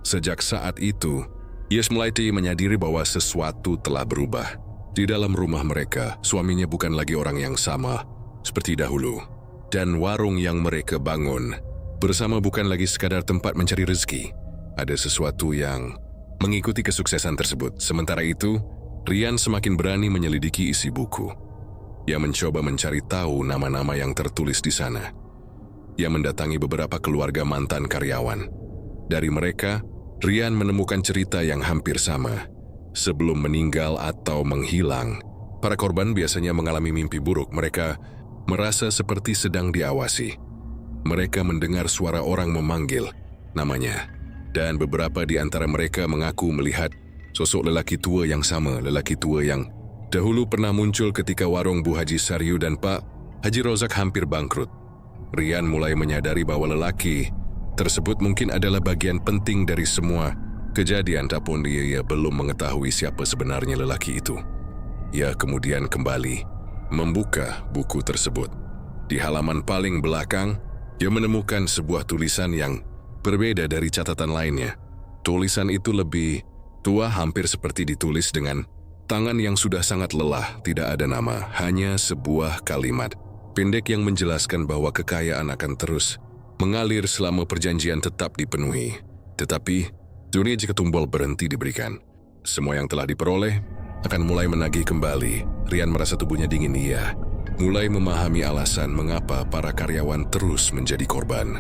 Sejak saat itu, ia mulai menyadari bahwa sesuatu telah berubah. Di dalam rumah mereka, suaminya bukan lagi orang yang sama seperti dahulu. Dan warung yang mereka bangun bersama bukan lagi sekadar tempat mencari rezeki. Ada sesuatu yang mengikuti kesuksesan tersebut. Sementara itu, Rian semakin berani menyelidiki isi buku. Ia mencoba mencari tahu nama-nama yang tertulis di sana. Ia mendatangi beberapa keluarga mantan karyawan. Dari mereka, Rian menemukan cerita yang hampir sama. Sebelum meninggal atau menghilang, para korban biasanya mengalami mimpi buruk. Mereka merasa seperti sedang diawasi. Mereka mendengar suara orang memanggil namanya. Dan beberapa di antara mereka mengaku melihat sosok lelaki tua yang sama, lelaki tua yang dahulu pernah muncul ketika warung Bu Haji Saryu dan Pak Haji Rozak hampir bangkrut. Rian mulai menyadari bahwa lelaki tersebut mungkin adalah bagian penting dari semua kejadian, tapi ia belum mengetahui siapa sebenarnya lelaki itu. Ia kemudian kembali membuka buku tersebut. Di halaman paling belakang, ia menemukan sebuah tulisan yang berbeda dari catatan lainnya. Tulisan itu lebih tua, hampir seperti ditulis dengan tangan yang sudah sangat lelah. Tidak ada nama, hanya sebuah kalimat pendek yang menjelaskan bahwa kekayaan akan terus mengalir selama perjanjian tetap dipenuhi. Tetapi, dunia jika tumbal berhenti diberikan, semua yang telah diperoleh akan mulai menagih kembali. Rian merasa tubuhnya dingin. Ia mulai memahami alasan mengapa para karyawan terus menjadi korban.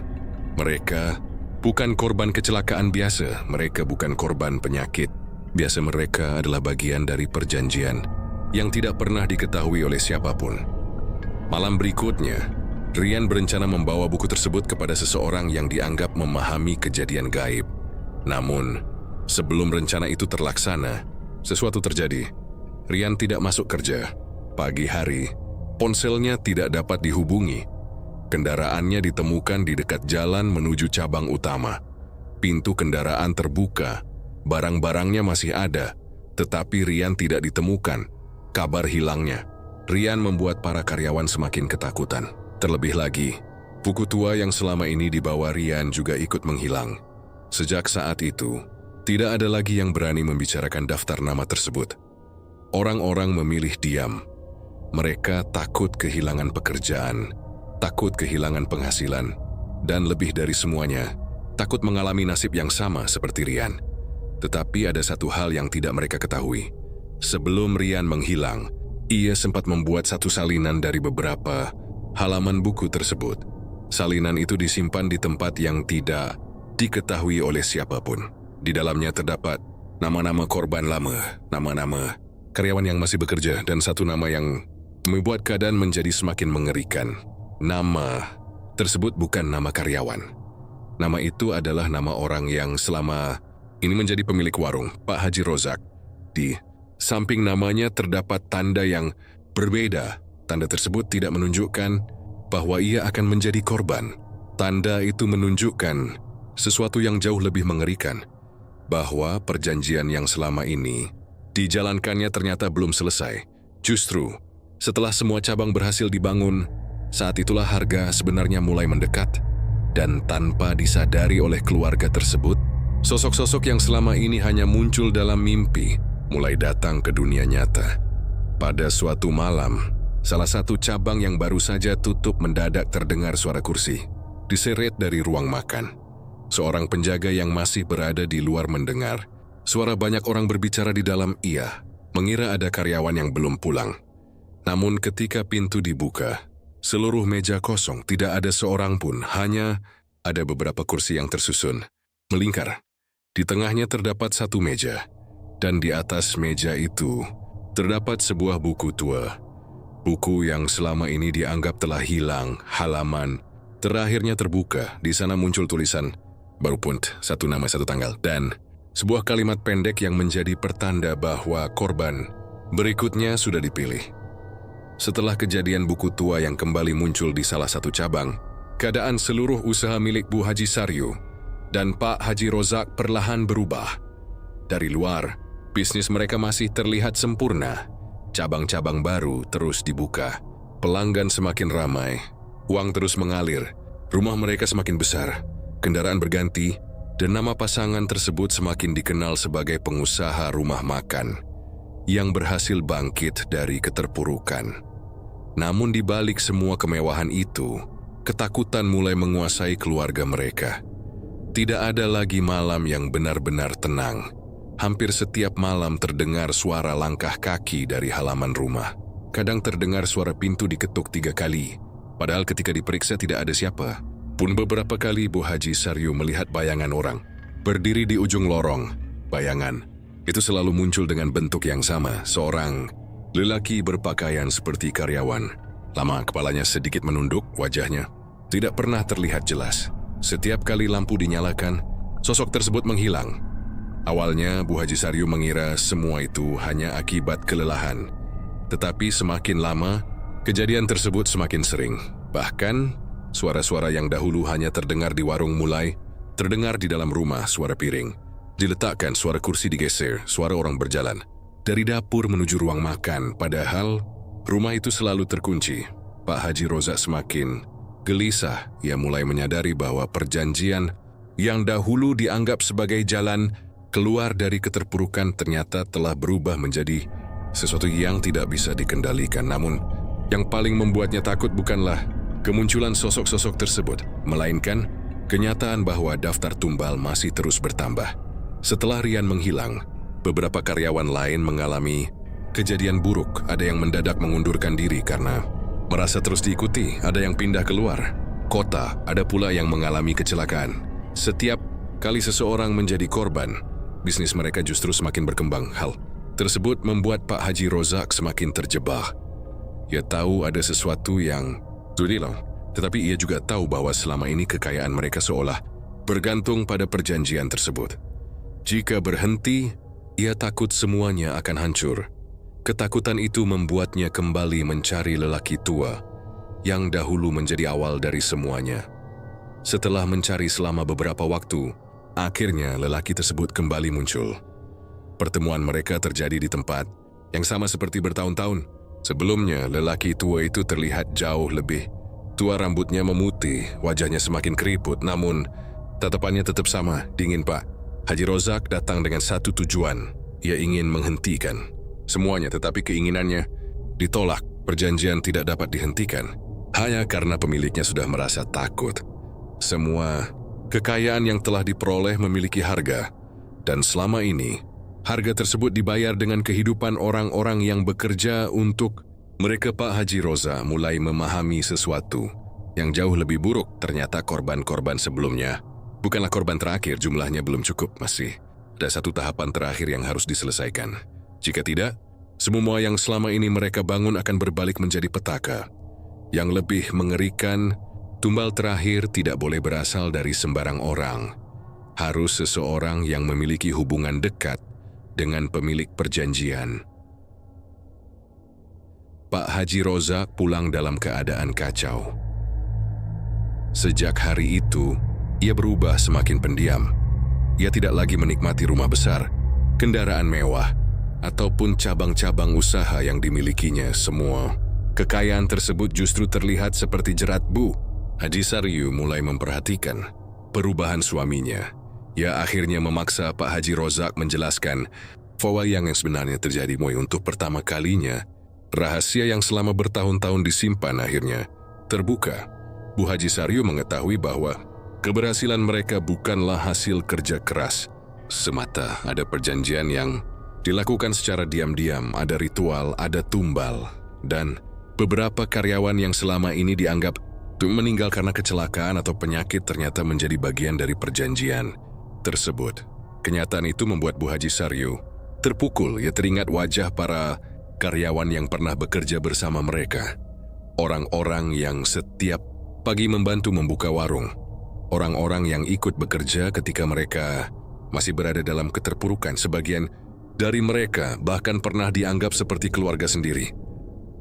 Mereka bukan korban kecelakaan biasa, mereka bukan korban penyakit biasa, mereka adalah bagian dari perjanjian yang tidak pernah diketahui oleh siapapun. Malam berikutnya, Rian berencana membawa buku tersebut kepada seseorang yang dianggap memahami kejadian gaib. Namun, sebelum rencana itu terlaksana, sesuatu terjadi. Rian tidak masuk kerja. Pagi hari, ponselnya tidak dapat dihubungi. Kendaraannya ditemukan di dekat jalan menuju cabang utama. Pintu kendaraan terbuka, barang-barangnya masih ada, tetapi Rian tidak ditemukan. Kabar hilangnya Rian membuat para karyawan semakin ketakutan. Terlebih lagi, buku tua yang selama ini dibawa Rian juga ikut menghilang. Sejak saat itu, tidak ada lagi yang berani membicarakan daftar nama tersebut. Orang-orang memilih diam. Mereka takut kehilangan pekerjaan, takut kehilangan penghasilan, Dan lebih dari semuanya, takut mengalami nasib yang sama seperti Rian. Tetapi ada satu hal yang tidak mereka ketahui. Sebelum Rian menghilang, ia sempat membuat satu salinan dari beberapa halaman buku tersebut. Salinan itu disimpan di tempat yang tidak diketahui oleh siapapun. Di dalamnya terdapat nama-nama korban lama, nama-nama karyawan yang masih bekerja, dan satu nama yang membuat keadaan menjadi semakin mengerikan. Nama tersebut bukan nama karyawan. Nama itu adalah nama orang yang selama ini menjadi pemilik warung, Pak Haji Rozak. Di samping namanya terdapat tanda yang berbeda. Tanda tersebut tidak menunjukkan bahwa ia akan menjadi korban. Tanda itu menunjukkan sesuatu yang jauh lebih mengerikan, bahwa perjanjian yang selama ini dijalankannya ternyata belum selesai. Justru, setelah semua cabang berhasil dibangun, saat itulah harga sebenarnya mulai mendekat. Dan tanpa disadari oleh keluarga tersebut, sosok-sosok yang selama ini hanya muncul dalam mimpi mulai datang ke dunia nyata. Pada suatu malam, salah satu cabang yang baru saja tutup mendadak terdengar suara kursi diseret dari ruang makan. Seorang penjaga yang masih berada di luar mendengar suara banyak orang berbicara di dalam. Ia mengira ada karyawan yang belum pulang. Namun ketika pintu dibuka, seluruh meja kosong, tidak ada seorang pun, hanya ada beberapa kursi yang tersusun melingkar. Di tengahnya terdapat satu meja, dan di atas meja itu terdapat sebuah buku tua. Buku yang selama ini dianggap telah hilang, halaman terakhirnya terbuka. Di sana muncul tulisan, baru pun satu nama satu tanggal, dan sebuah kalimat pendek yang menjadi pertanda bahwa korban berikutnya sudah dipilih. Setelah kejadian buku tua yang kembali muncul di salah satu cabang, keadaan seluruh usaha milik Bu Haji Saryu dan Pak Haji Rozak perlahan berubah. Dari luar, bisnis mereka masih terlihat sempurna. Cabang-cabang baru terus dibuka, pelanggan semakin ramai, uang terus mengalir, rumah mereka semakin besar, kendaraan berganti, dan nama pasangan tersebut semakin dikenal sebagai pengusaha rumah makan yang berhasil bangkit dari keterpurukan. Namun di balik semua kemewahan itu, ketakutan mulai menguasai keluarga mereka. Tidak ada lagi malam yang benar-benar tenang. Hampir setiap malam terdengar suara langkah kaki dari halaman rumah. Kadang terdengar suara pintu diketuk 3 kali, padahal ketika diperiksa tidak ada siapa. Pun beberapa kali Bu Haji Saryu melihat bayangan orang berdiri di ujung lorong. Bayangan itu selalu muncul dengan bentuk yang sama, seorang lelaki berpakaian seperti karyawan. Lama kepalanya sedikit menunduk, wajahnya tidak pernah terlihat jelas. Setiap kali lampu dinyalakan, sosok tersebut menghilang. Awalnya Bu Haji Saryu mengira semua itu hanya akibat kelelahan. Tetapi semakin lama, kejadian tersebut semakin sering. Bahkan, suara-suara yang dahulu hanya terdengar di warung mulai terdengar di dalam rumah. Suara piring diletakkan, suara kursi digeser, suara orang berjalan dari dapur menuju ruang makan, padahal rumah itu selalu terkunci. Pak Haji Rozak semakin gelisah. Ia mulai menyadari bahwa perjanjian yang dahulu dianggap sebagai jalan keluar dari keterpurukan ternyata telah berubah menjadi sesuatu yang tidak bisa dikendalikan. Namun, yang paling membuatnya takut bukanlah kemunculan sosok-sosok tersebut, melainkan kenyataan bahwa daftar tumbal masih terus bertambah. Setelah Rian menghilang, beberapa karyawan lain mengalami kejadian buruk. Ada yang mendadak mengundurkan diri karena merasa terus diikuti, ada yang pindah keluar kota, ada pula yang mengalami kecelakaan. Setiap kali seseorang menjadi korban, bisnis mereka justru semakin berkembang. Hal tersebut membuat Pak Haji Rozak semakin terjebak. Ia tahu ada sesuatu yang hilang, tetapi ia juga tahu bahwa selama ini kekayaan mereka seolah bergantung pada perjanjian tersebut. Jika berhenti, ia takut semuanya akan hancur. Ketakutan itu membuatnya kembali mencari lelaki tua yang dahulu menjadi awal dari semuanya. Setelah mencari selama beberapa waktu, akhirnya lelaki tersebut kembali muncul. Pertemuan mereka terjadi di tempat yang sama seperti bertahun-tahun. Sebelumnya, lelaki tua itu terlihat jauh lebih tua, rambutnya memutih, wajahnya semakin keriput, namun tatapannya tetap sama, dingin. Pak Haji Rozak datang dengan satu tujuan. Ia ingin menghentikan semuanya, tetapi keinginannya ditolak. Perjanjian tidak dapat dihentikan hanya karena pemiliknya sudah merasa takut. Semua kekayaan yang telah diperoleh memiliki harga, dan selama ini, harga tersebut dibayar dengan kehidupan orang-orang yang bekerja untuk mereka. Pak Haji Roza mulai memahami sesuatu yang jauh lebih buruk. Ternyata korban-korban sebelumnya bukanlah korban terakhir, jumlahnya belum cukup, masih ada satu tahapan terakhir yang harus diselesaikan. Jika tidak, semua yang selama ini mereka bangun akan berbalik menjadi petaka. Yang lebih mengerikan, tumbal terakhir tidak boleh berasal dari sembarang orang. Harus seseorang yang memiliki hubungan dekat dengan pemilik perjanjian. Pak Haji Rozak pulang dalam keadaan kacau. Sejak hari itu, ia berubah semakin pendiam. Ia tidak lagi menikmati rumah besar, kendaraan mewah, ataupun cabang-cabang usaha yang dimilikinya. Semua kekayaan tersebut justru terlihat seperti jerat bu. Haji Saryu mulai memperhatikan perubahan suaminya. Ia akhirnya memaksa Pak Haji Rozak menjelaskan bahwa yang sebenarnya terjadi untuk pertama kalinya. Rahasia yang selama bertahun-tahun disimpan akhirnya terbuka. Bu Haji Saryu mengetahui bahwa keberhasilan mereka bukanlah hasil kerja keras semata. Ada perjanjian yang dilakukan secara diam-diam, ada ritual, ada tumbal, dan beberapa karyawan yang selama ini dianggap meninggal karena kecelakaan atau penyakit ternyata menjadi bagian dari perjanjian tersebut. Kenyataan itu membuat Bu Haji Saryu terpukul. Ia teringat wajah para karyawan yang pernah bekerja bersama mereka. Orang-orang yang setiap pagi membantu membuka warung. Orang-orang yang ikut bekerja ketika mereka masih berada dalam keterpurukan. Sebagian dari mereka bahkan pernah dianggap seperti keluarga sendiri.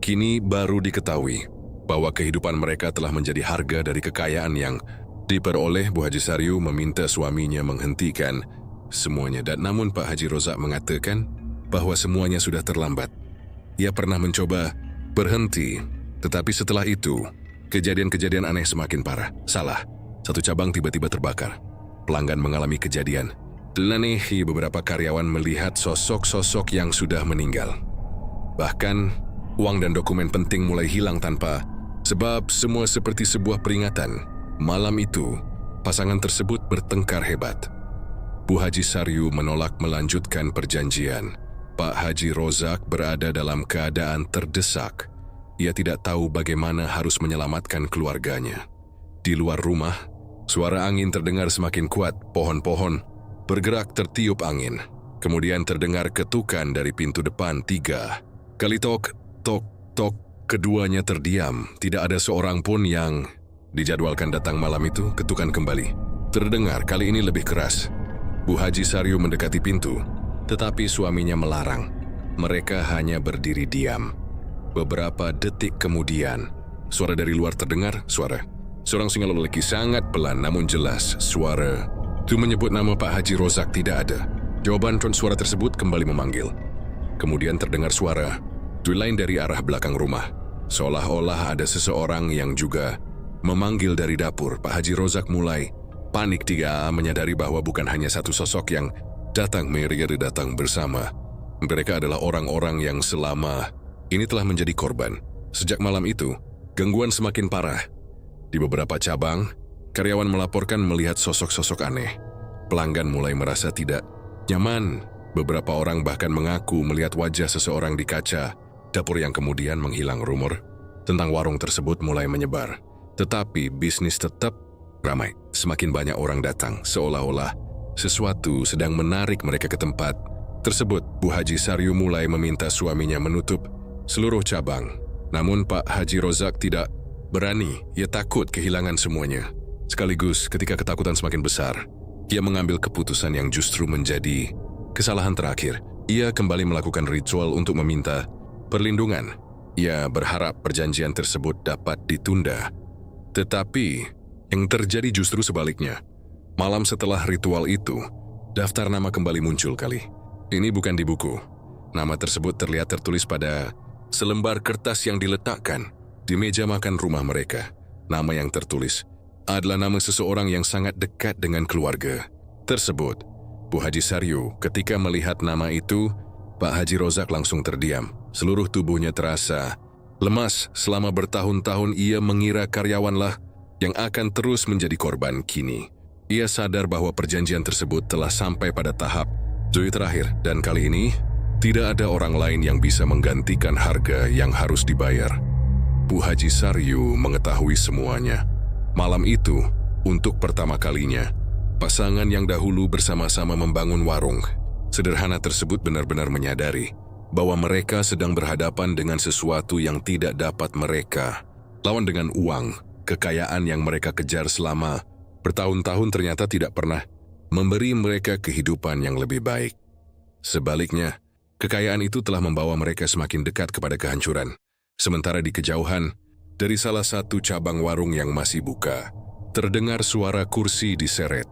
Kini baru diketahui bahwa kehidupan mereka telah menjadi harga dari kekayaan yang diperoleh. Bu Haji Saryu meminta suaminya menghentikan semuanya, dan namun Pak Haji Rozak mengatakan bahwa semuanya sudah terlambat. Ia pernah mencoba berhenti, tetapi setelah itu, kejadian-kejadian aneh semakin parah. Salah satu cabang tiba-tiba terbakar. Pelanggan mengalami kejadian aneh. Beberapa karyawan melihat sosok-sosok yang sudah meninggal. Bahkan, uang dan dokumen penting mulai hilang tanpa sebab. Semua seperti sebuah peringatan. Malam itu, pasangan tersebut bertengkar hebat. Bu Haji Saryu menolak melanjutkan perjanjian. Pak Haji Rozak berada dalam keadaan terdesak. Ia tidak tahu bagaimana harus menyelamatkan keluarganya. Di luar rumah, suara angin terdengar semakin kuat. Pohon-pohon bergerak tertiup angin. Kemudian terdengar ketukan dari pintu depan 3 kali. Tok, tok, tok. Keduanya terdiam. Tidak ada seorang pun yang dijadwalkan datang malam itu. Ketukan kembali terdengar, kali ini lebih keras. Bu Haji Saryu mendekati pintu, tetapi suaminya melarang. Mereka hanya berdiri diam. Beberapa detik kemudian, suara dari luar terdengar. Suara seorang singa lelaki sangat pelan namun jelas. Suara itu menyebut nama Pak Haji Rozak. Tidak ada jawaban. Suara tersebut kembali memanggil. Kemudian terdengar suara lain dari arah belakang rumah. Seolah-olah ada seseorang yang juga memanggil dari dapur. Pak Haji Rozak mulai panik. Dia menyadari bahwa bukan hanya satu sosok yang datang. Mereka datang bersama. Mereka adalah orang-orang yang selama ini telah menjadi korban. Sejak malam itu, gangguan semakin parah. Di beberapa cabang, karyawan melaporkan melihat sosok-sosok aneh. Pelanggan mulai merasa tidak nyaman. Beberapa orang bahkan mengaku melihat wajah seseorang di kaca dapur yang kemudian menghilang. Rumor tentang warung tersebut mulai menyebar. Tetapi bisnis tetap ramai. Semakin banyak orang datang, seolah-olah sesuatu sedang menarik mereka ke tempat tersebut. Bu Haji Saryu mulai meminta suaminya menutup seluruh cabang. Namun Pak Haji Rozak tidak berani. Ia takut kehilangan semuanya. Sekaligus ketika ketakutan semakin besar, ia mengambil keputusan yang justru menjadi kesalahan terakhir. Ia kembali melakukan ritual untuk meminta perlindungan. Ia berharap perjanjian tersebut dapat ditunda. Tetapi yang terjadi justru sebaliknya. Malam setelah ritual itu, daftar nama kembali muncul kali. Ini bukan di buku. Nama tersebut terlihat tertulis pada selembar kertas yang diletakkan di meja makan rumah mereka. Nama yang tertulis adalah nama seseorang yang sangat dekat dengan keluarga tersebut. Bu Haji Saryu ketika melihat nama itu, Pak Haji Rozak langsung terdiam. Seluruh tubuhnya terasa lemas. Selama bertahun-tahun ia mengira karyawanlah yang akan terus menjadi korban kini. Ia sadar bahwa perjanjian tersebut telah sampai pada tahap Zoe terakhir, dan kali ini tidak ada orang lain yang bisa menggantikan harga yang harus dibayar. Bu Haji Saryu mengetahui semuanya. Malam itu, untuk pertama kalinya, pasangan yang dahulu bersama-sama membangun warung sederhana tersebut benar-benar menyadari bahwa mereka sedang berhadapan dengan sesuatu yang tidak dapat mereka lawan dengan uang. Kekayaan yang mereka kejar selama bertahun-tahun ternyata tidak pernah memberi mereka kehidupan yang lebih baik. Sebaliknya, kekayaan itu telah membawa mereka semakin dekat kepada kehancuran. Sementara di kejauhan, dari salah satu cabang warung yang masih buka, terdengar suara kursi diseret.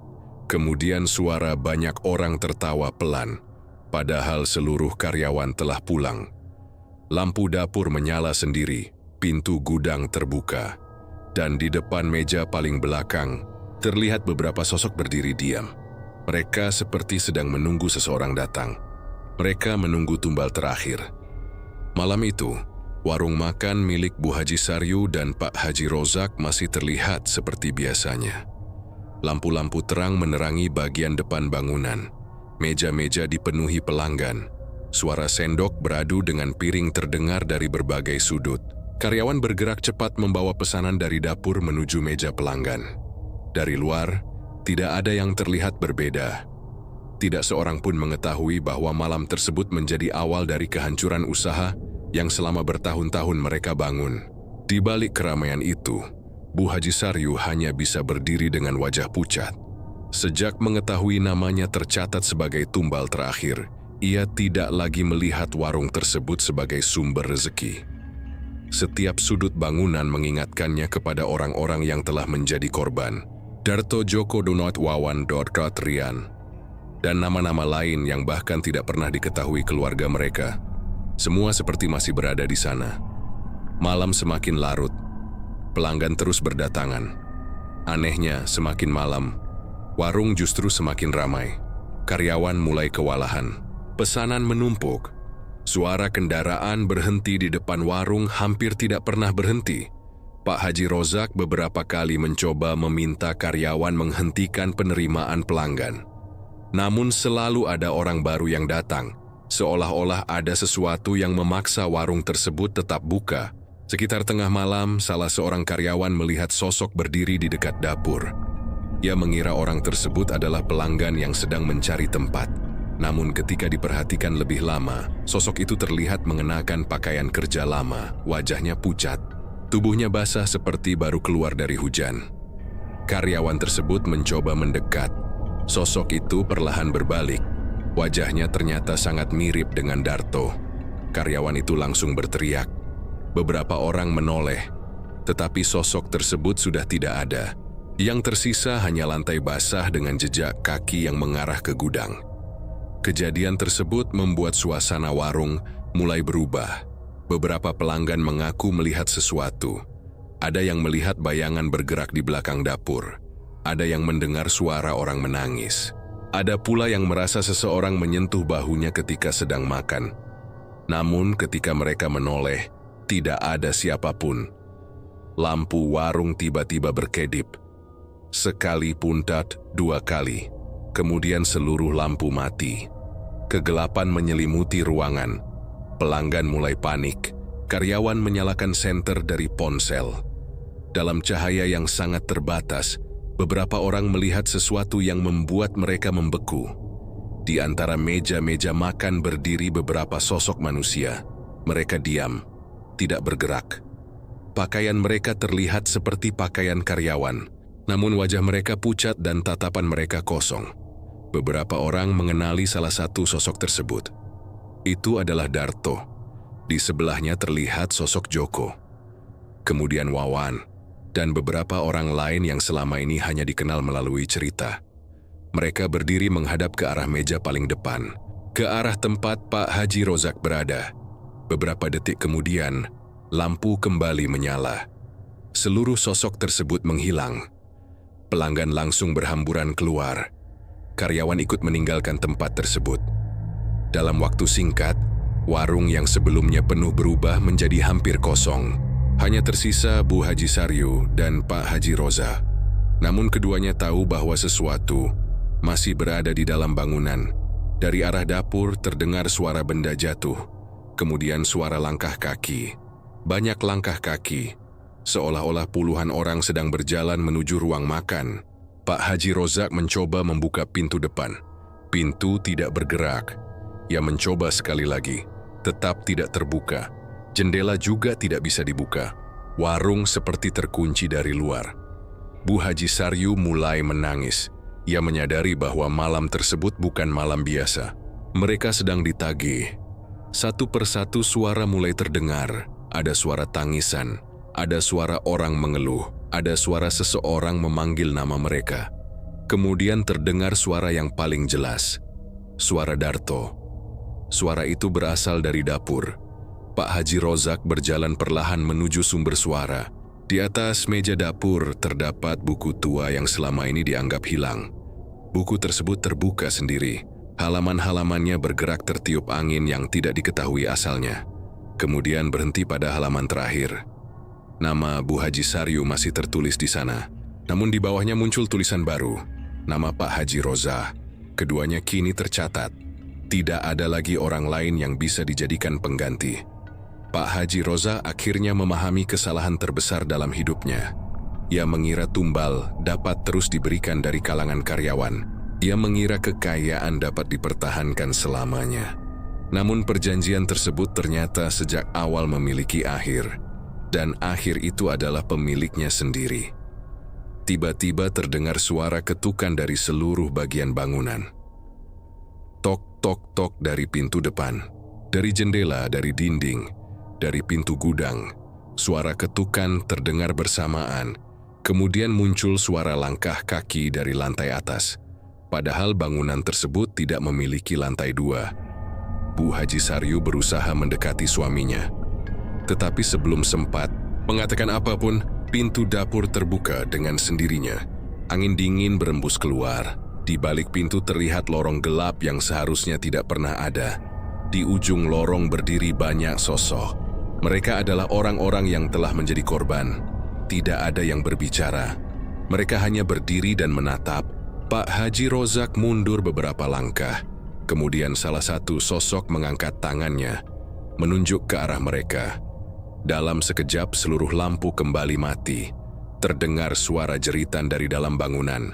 Kemudian suara banyak orang tertawa pelan, padahal seluruh karyawan telah pulang. Lampu dapur menyala sendiri, pintu gudang terbuka, dan di depan meja paling belakang, terlihat beberapa sosok berdiri diam. Mereka seperti sedang menunggu seseorang datang. Mereka menunggu tumbal terakhir. Malam itu, warung makan milik Bu Haji Saryu dan Pak Haji Rozak masih terlihat seperti biasanya. Lampu-lampu terang menerangi bagian depan bangunan. Meja-meja dipenuhi pelanggan. Suara sendok beradu dengan piring terdengar dari berbagai sudut. Karyawan bergerak cepat membawa pesanan dari dapur menuju meja pelanggan. Dari luar, tidak ada yang terlihat berbeda. Tidak seorang pun mengetahui bahwa malam tersebut menjadi awal dari kehancuran usaha yang selama bertahun-tahun mereka bangun. Di balik keramaian itu, Bu Haji Saryu hanya bisa berdiri dengan wajah pucat. Sejak mengetahui namanya tercatat sebagai tumbal terakhir, ia tidak lagi melihat warung tersebut sebagai sumber rezeki. Setiap sudut bangunan mengingatkannya kepada orang-orang yang telah menjadi korban. Darto Djoko Donat Wawan Rian, dan nama-nama lain yang bahkan tidak pernah diketahui keluarga mereka. Semua seperti masih berada di sana. Malam semakin larut. Pelanggan terus berdatangan. Anehnya, semakin malam, warung justru semakin ramai. Karyawan mulai kewalahan. Pesanan menumpuk. Suara kendaraan berhenti di depan warung hampir tidak pernah berhenti. Pak Haji Rozak beberapa kali mencoba meminta karyawan menghentikan penerimaan pelanggan. Namun selalu ada orang baru yang datang, seolah-olah ada sesuatu yang memaksa warung tersebut tetap buka. Sekitar tengah malam, salah seorang karyawan melihat sosok berdiri di dekat dapur. Ia mengira orang tersebut adalah pelanggan yang sedang mencari tempat. Namun ketika diperhatikan lebih lama, sosok itu terlihat mengenakan pakaian kerja lama, wajahnya pucat. Tubuhnya basah seperti baru keluar dari hujan. Karyawan tersebut mencoba mendekat. Sosok itu perlahan berbalik. Wajahnya ternyata sangat mirip dengan Darto. Karyawan itu langsung berteriak. Beberapa orang menoleh, tetapi sosok tersebut sudah tidak ada. Yang tersisa hanya lantai basah dengan jejak kaki yang mengarah ke gudang. Kejadian tersebut membuat suasana warung mulai berubah. Beberapa pelanggan mengaku melihat sesuatu. Ada yang melihat bayangan bergerak di belakang dapur. Ada yang mendengar suara orang menangis. Ada pula yang merasa seseorang menyentuh bahunya ketika sedang makan. Namun ketika mereka menoleh, tidak ada siapapun. Lampu warung tiba-tiba berkedip. Sekali puntat, dua kali. Kemudian seluruh lampu mati. Kegelapan menyelimuti ruangan. Pelanggan mulai panik. Karyawan menyalakan senter dari ponsel. Dalam cahaya yang sangat terbatas, beberapa orang melihat sesuatu yang membuat mereka membeku. Di antara meja-meja makan berdiri beberapa sosok manusia. Mereka diam, tidak bergerak. Pakaian mereka terlihat seperti pakaian karyawan, namun wajah mereka pucat dan tatapan mereka kosong. Beberapa orang mengenali salah satu sosok tersebut. Itu adalah Darto. Di sebelahnya terlihat sosok Joko. Kemudian Wawan, dan beberapa orang lain yang selama ini hanya dikenal melalui cerita. Mereka berdiri menghadap ke arah meja paling depan, ke arah tempat Pak Haji Rozak berada. Beberapa detik kemudian, lampu kembali menyala. Seluruh sosok tersebut menghilang. Pelanggan langsung berhamburan keluar. Karyawan ikut meninggalkan tempat tersebut. Dalam waktu singkat, warung yang sebelumnya penuh berubah menjadi hampir kosong. Hanya tersisa Bu Haji Saryu dan Pak Haji Roza. Namun keduanya tahu bahwa sesuatu masih berada di dalam bangunan. Dari arah dapur terdengar suara benda jatuh, kemudian suara langkah kaki. Banyak langkah kaki, seolah-olah puluhan orang sedang berjalan menuju ruang makan. Pak Haji Rozak mencoba membuka pintu depan. Pintu tidak bergerak. Ia mencoba sekali lagi, tetap tidak terbuka. Jendela juga tidak bisa dibuka. Warung seperti terkunci dari luar. Bu Haji Saryu mulai menangis. Ia menyadari bahwa malam tersebut bukan malam biasa. Mereka sedang ditagih. Satu persatu suara mulai terdengar. Ada suara tangisan, ada suara orang mengeluh, ada suara seseorang memanggil nama mereka. Kemudian terdengar suara yang paling jelas. Suara Darto. Suara itu berasal dari dapur. Pak Haji Rozak berjalan perlahan menuju sumber suara. Di atas meja dapur terdapat buku tua yang selama ini dianggap hilang. Buku tersebut terbuka sendiri. Halaman-halamannya bergerak tertiup angin yang tidak diketahui asalnya. Kemudian berhenti pada halaman terakhir. Nama Bu Haji Saryu masih tertulis di sana. Namun di bawahnya muncul tulisan baru. Nama Pak Haji Roza. Keduanya kini tercatat. Tidak ada lagi orang lain yang bisa dijadikan pengganti. Pak Haji Roza akhirnya memahami kesalahan terbesar dalam hidupnya. Ia mengira tumbal dapat terus diberikan dari kalangan karyawan. Ia mengira kekayaan dapat dipertahankan selamanya. Namun perjanjian tersebut ternyata sejak awal memiliki akhir. Dan akhir itu adalah pemiliknya sendiri. Tiba-tiba terdengar suara ketukan dari seluruh bagian bangunan. Tok, tok, tok dari pintu depan. Dari jendela, dari dinding, dari pintu gudang. Suara ketukan terdengar bersamaan. Kemudian muncul suara langkah kaki dari lantai atas. Padahal bangunan tersebut tidak memiliki lantai 2. Bu Haji Saryu berusaha mendekati suaminya. Tetapi sebelum sempat mengatakan apapun, pintu dapur terbuka dengan sendirinya. Angin dingin berembus keluar. Di balik pintu terlihat lorong gelap yang seharusnya tidak pernah ada. Di ujung lorong berdiri banyak sosok. Mereka adalah orang-orang yang telah menjadi korban. Tidak ada yang berbicara. Mereka hanya berdiri dan menatap. Pak Haji Rozak mundur beberapa langkah. Kemudian salah satu sosok mengangkat tangannya, menunjuk ke arah mereka. Dalam sekejap seluruh lampu kembali mati. Terdengar suara jeritan dari dalam bangunan.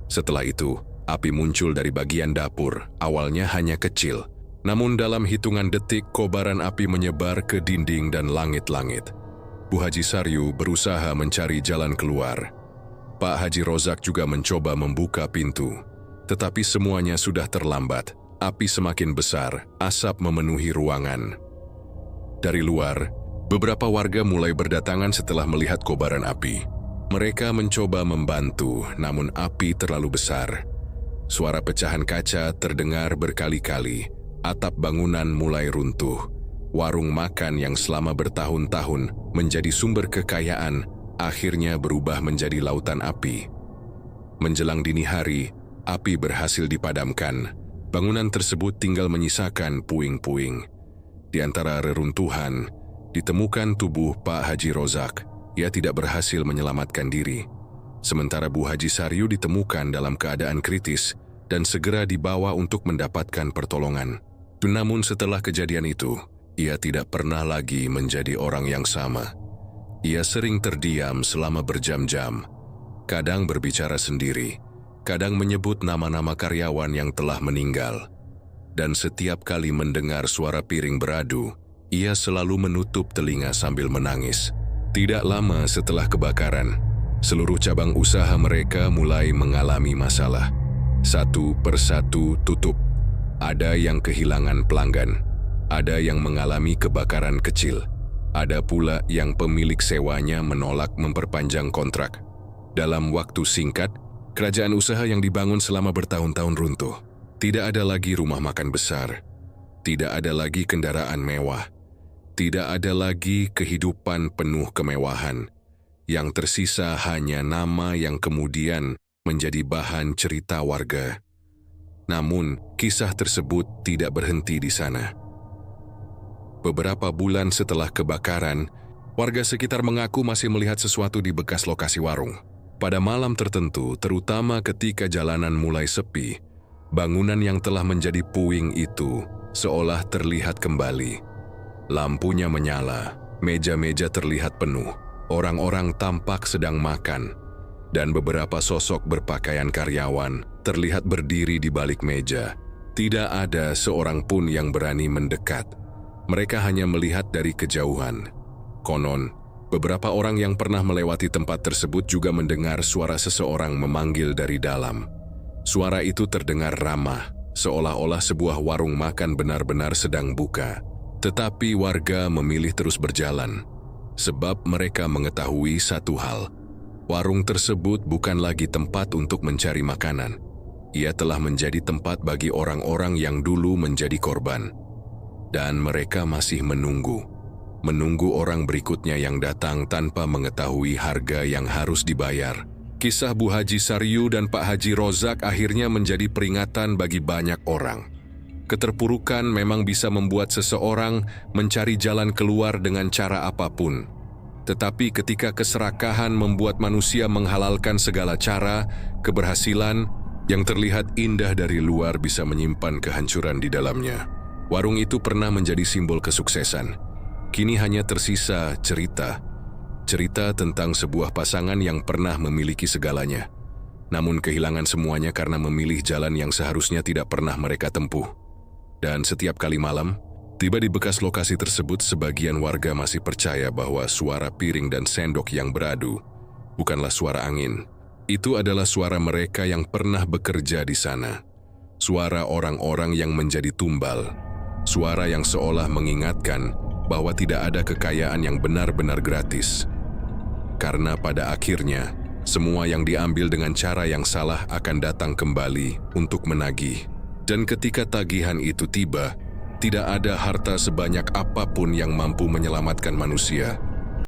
Setelah itu, api muncul dari bagian dapur. Awalnya hanya kecil. Namun dalam hitungan detik, kobaran api menyebar ke dinding dan langit-langit. Bu Haji Saryu berusaha mencari jalan keluar. Pak Haji Rozak juga mencoba membuka pintu. Tetapi semuanya sudah terlambat. Api semakin besar, asap memenuhi ruangan. Dari luar, beberapa warga mulai berdatangan setelah melihat kobaran api. Mereka mencoba membantu, namun api terlalu besar. Suara pecahan kaca terdengar berkali-kali. Atap bangunan mulai runtuh. Warung makan yang selama bertahun-tahun menjadi sumber kekayaan akhirnya berubah menjadi lautan api. Menjelang dini hari, api berhasil dipadamkan. Bangunan tersebut tinggal menyisakan puing-puing. Di antara reruntuhan, ditemukan tubuh Pak Haji Rozak. Ia tidak berhasil menyelamatkan diri. Sementara Bu Haji Saryu ditemukan dalam keadaan kritis dan segera dibawa untuk mendapatkan pertolongan. Namun setelah kejadian itu, ia tidak pernah lagi menjadi orang yang sama. Ia sering terdiam selama berjam-jam. Kadang berbicara sendiri, kadang menyebut nama-nama karyawan yang telah meninggal. Dan setiap kali mendengar suara piring beradu, ia selalu menutup telinga sambil menangis. Tidak lama setelah kebakaran, seluruh cabang usaha mereka mulai mengalami masalah. Satu persatu tutup. Ada yang kehilangan pelanggan. Ada yang mengalami kebakaran kecil. Ada pula yang pemilik sewanya menolak memperpanjang kontrak. Dalam waktu singkat, kerajaan usaha yang dibangun selama bertahun-tahun runtuh. Tidak ada lagi rumah makan besar. Tidak ada lagi kendaraan mewah. Tidak ada lagi kehidupan penuh kemewahan. Yang tersisa hanya nama yang kemudian menjadi bahan cerita warga. Namun, kisah tersebut tidak berhenti di sana. Beberapa bulan setelah kebakaran, Warga sekitar mengaku masih melihat sesuatu di bekas lokasi warung. Pada malam tertentu, terutama ketika jalanan mulai sepi, bangunan yang telah menjadi puing itu seolah terlihat kembali. Lampunya menyala, meja-meja terlihat penuh, orang-orang tampak sedang makan, dan beberapa sosok berpakaian karyawan terlihat berdiri di balik meja. Tidak ada seorang pun yang berani mendekat. Mereka hanya melihat dari kejauhan. Konon, beberapa orang yang pernah melewati tempat tersebut juga mendengar suara seseorang memanggil dari dalam. Suara itu terdengar ramah, seolah-olah sebuah warung makan benar-benar sedang buka. Tetapi warga memilih terus berjalan, sebab mereka mengetahui satu hal. Warung tersebut bukan lagi tempat untuk mencari makanan. Ia telah menjadi tempat bagi orang-orang yang dulu menjadi korban. Dan mereka masih menunggu orang berikutnya yang datang tanpa mengetahui harga yang harus dibayar. Kisah Bu Haji Saryu dan Pak Haji Rozak akhirnya menjadi peringatan bagi banyak orang. Keterpurukan memang bisa membuat seseorang mencari jalan keluar dengan cara apapun. Tetapi ketika keserakahan membuat manusia menghalalkan segala cara, keberhasilan yang terlihat indah dari luar bisa menyimpan kehancuran di dalamnya. Warung itu pernah menjadi simbol kesuksesan. Kini hanya tersisa cerita tentang sebuah pasangan yang pernah memiliki segalanya, namun kehilangan semuanya karena memilih jalan yang seharusnya tidak pernah mereka tempuh. Dan setiap kali malam, tiba di bekas lokasi tersebut, sebagian warga masih percaya bahwa suara piring dan sendok yang beradu bukanlah suara angin. Itu adalah suara mereka yang pernah bekerja di sana. Suara orang-orang yang menjadi tumbal. Suara yang seolah mengingatkan bahwa tidak ada kekayaan yang benar-benar gratis. Karena pada akhirnya, semua yang diambil dengan cara yang salah akan datang kembali untuk menagih. Dan ketika tagihan itu tiba, tidak ada harta sebanyak apapun yang mampu menyelamatkan manusia.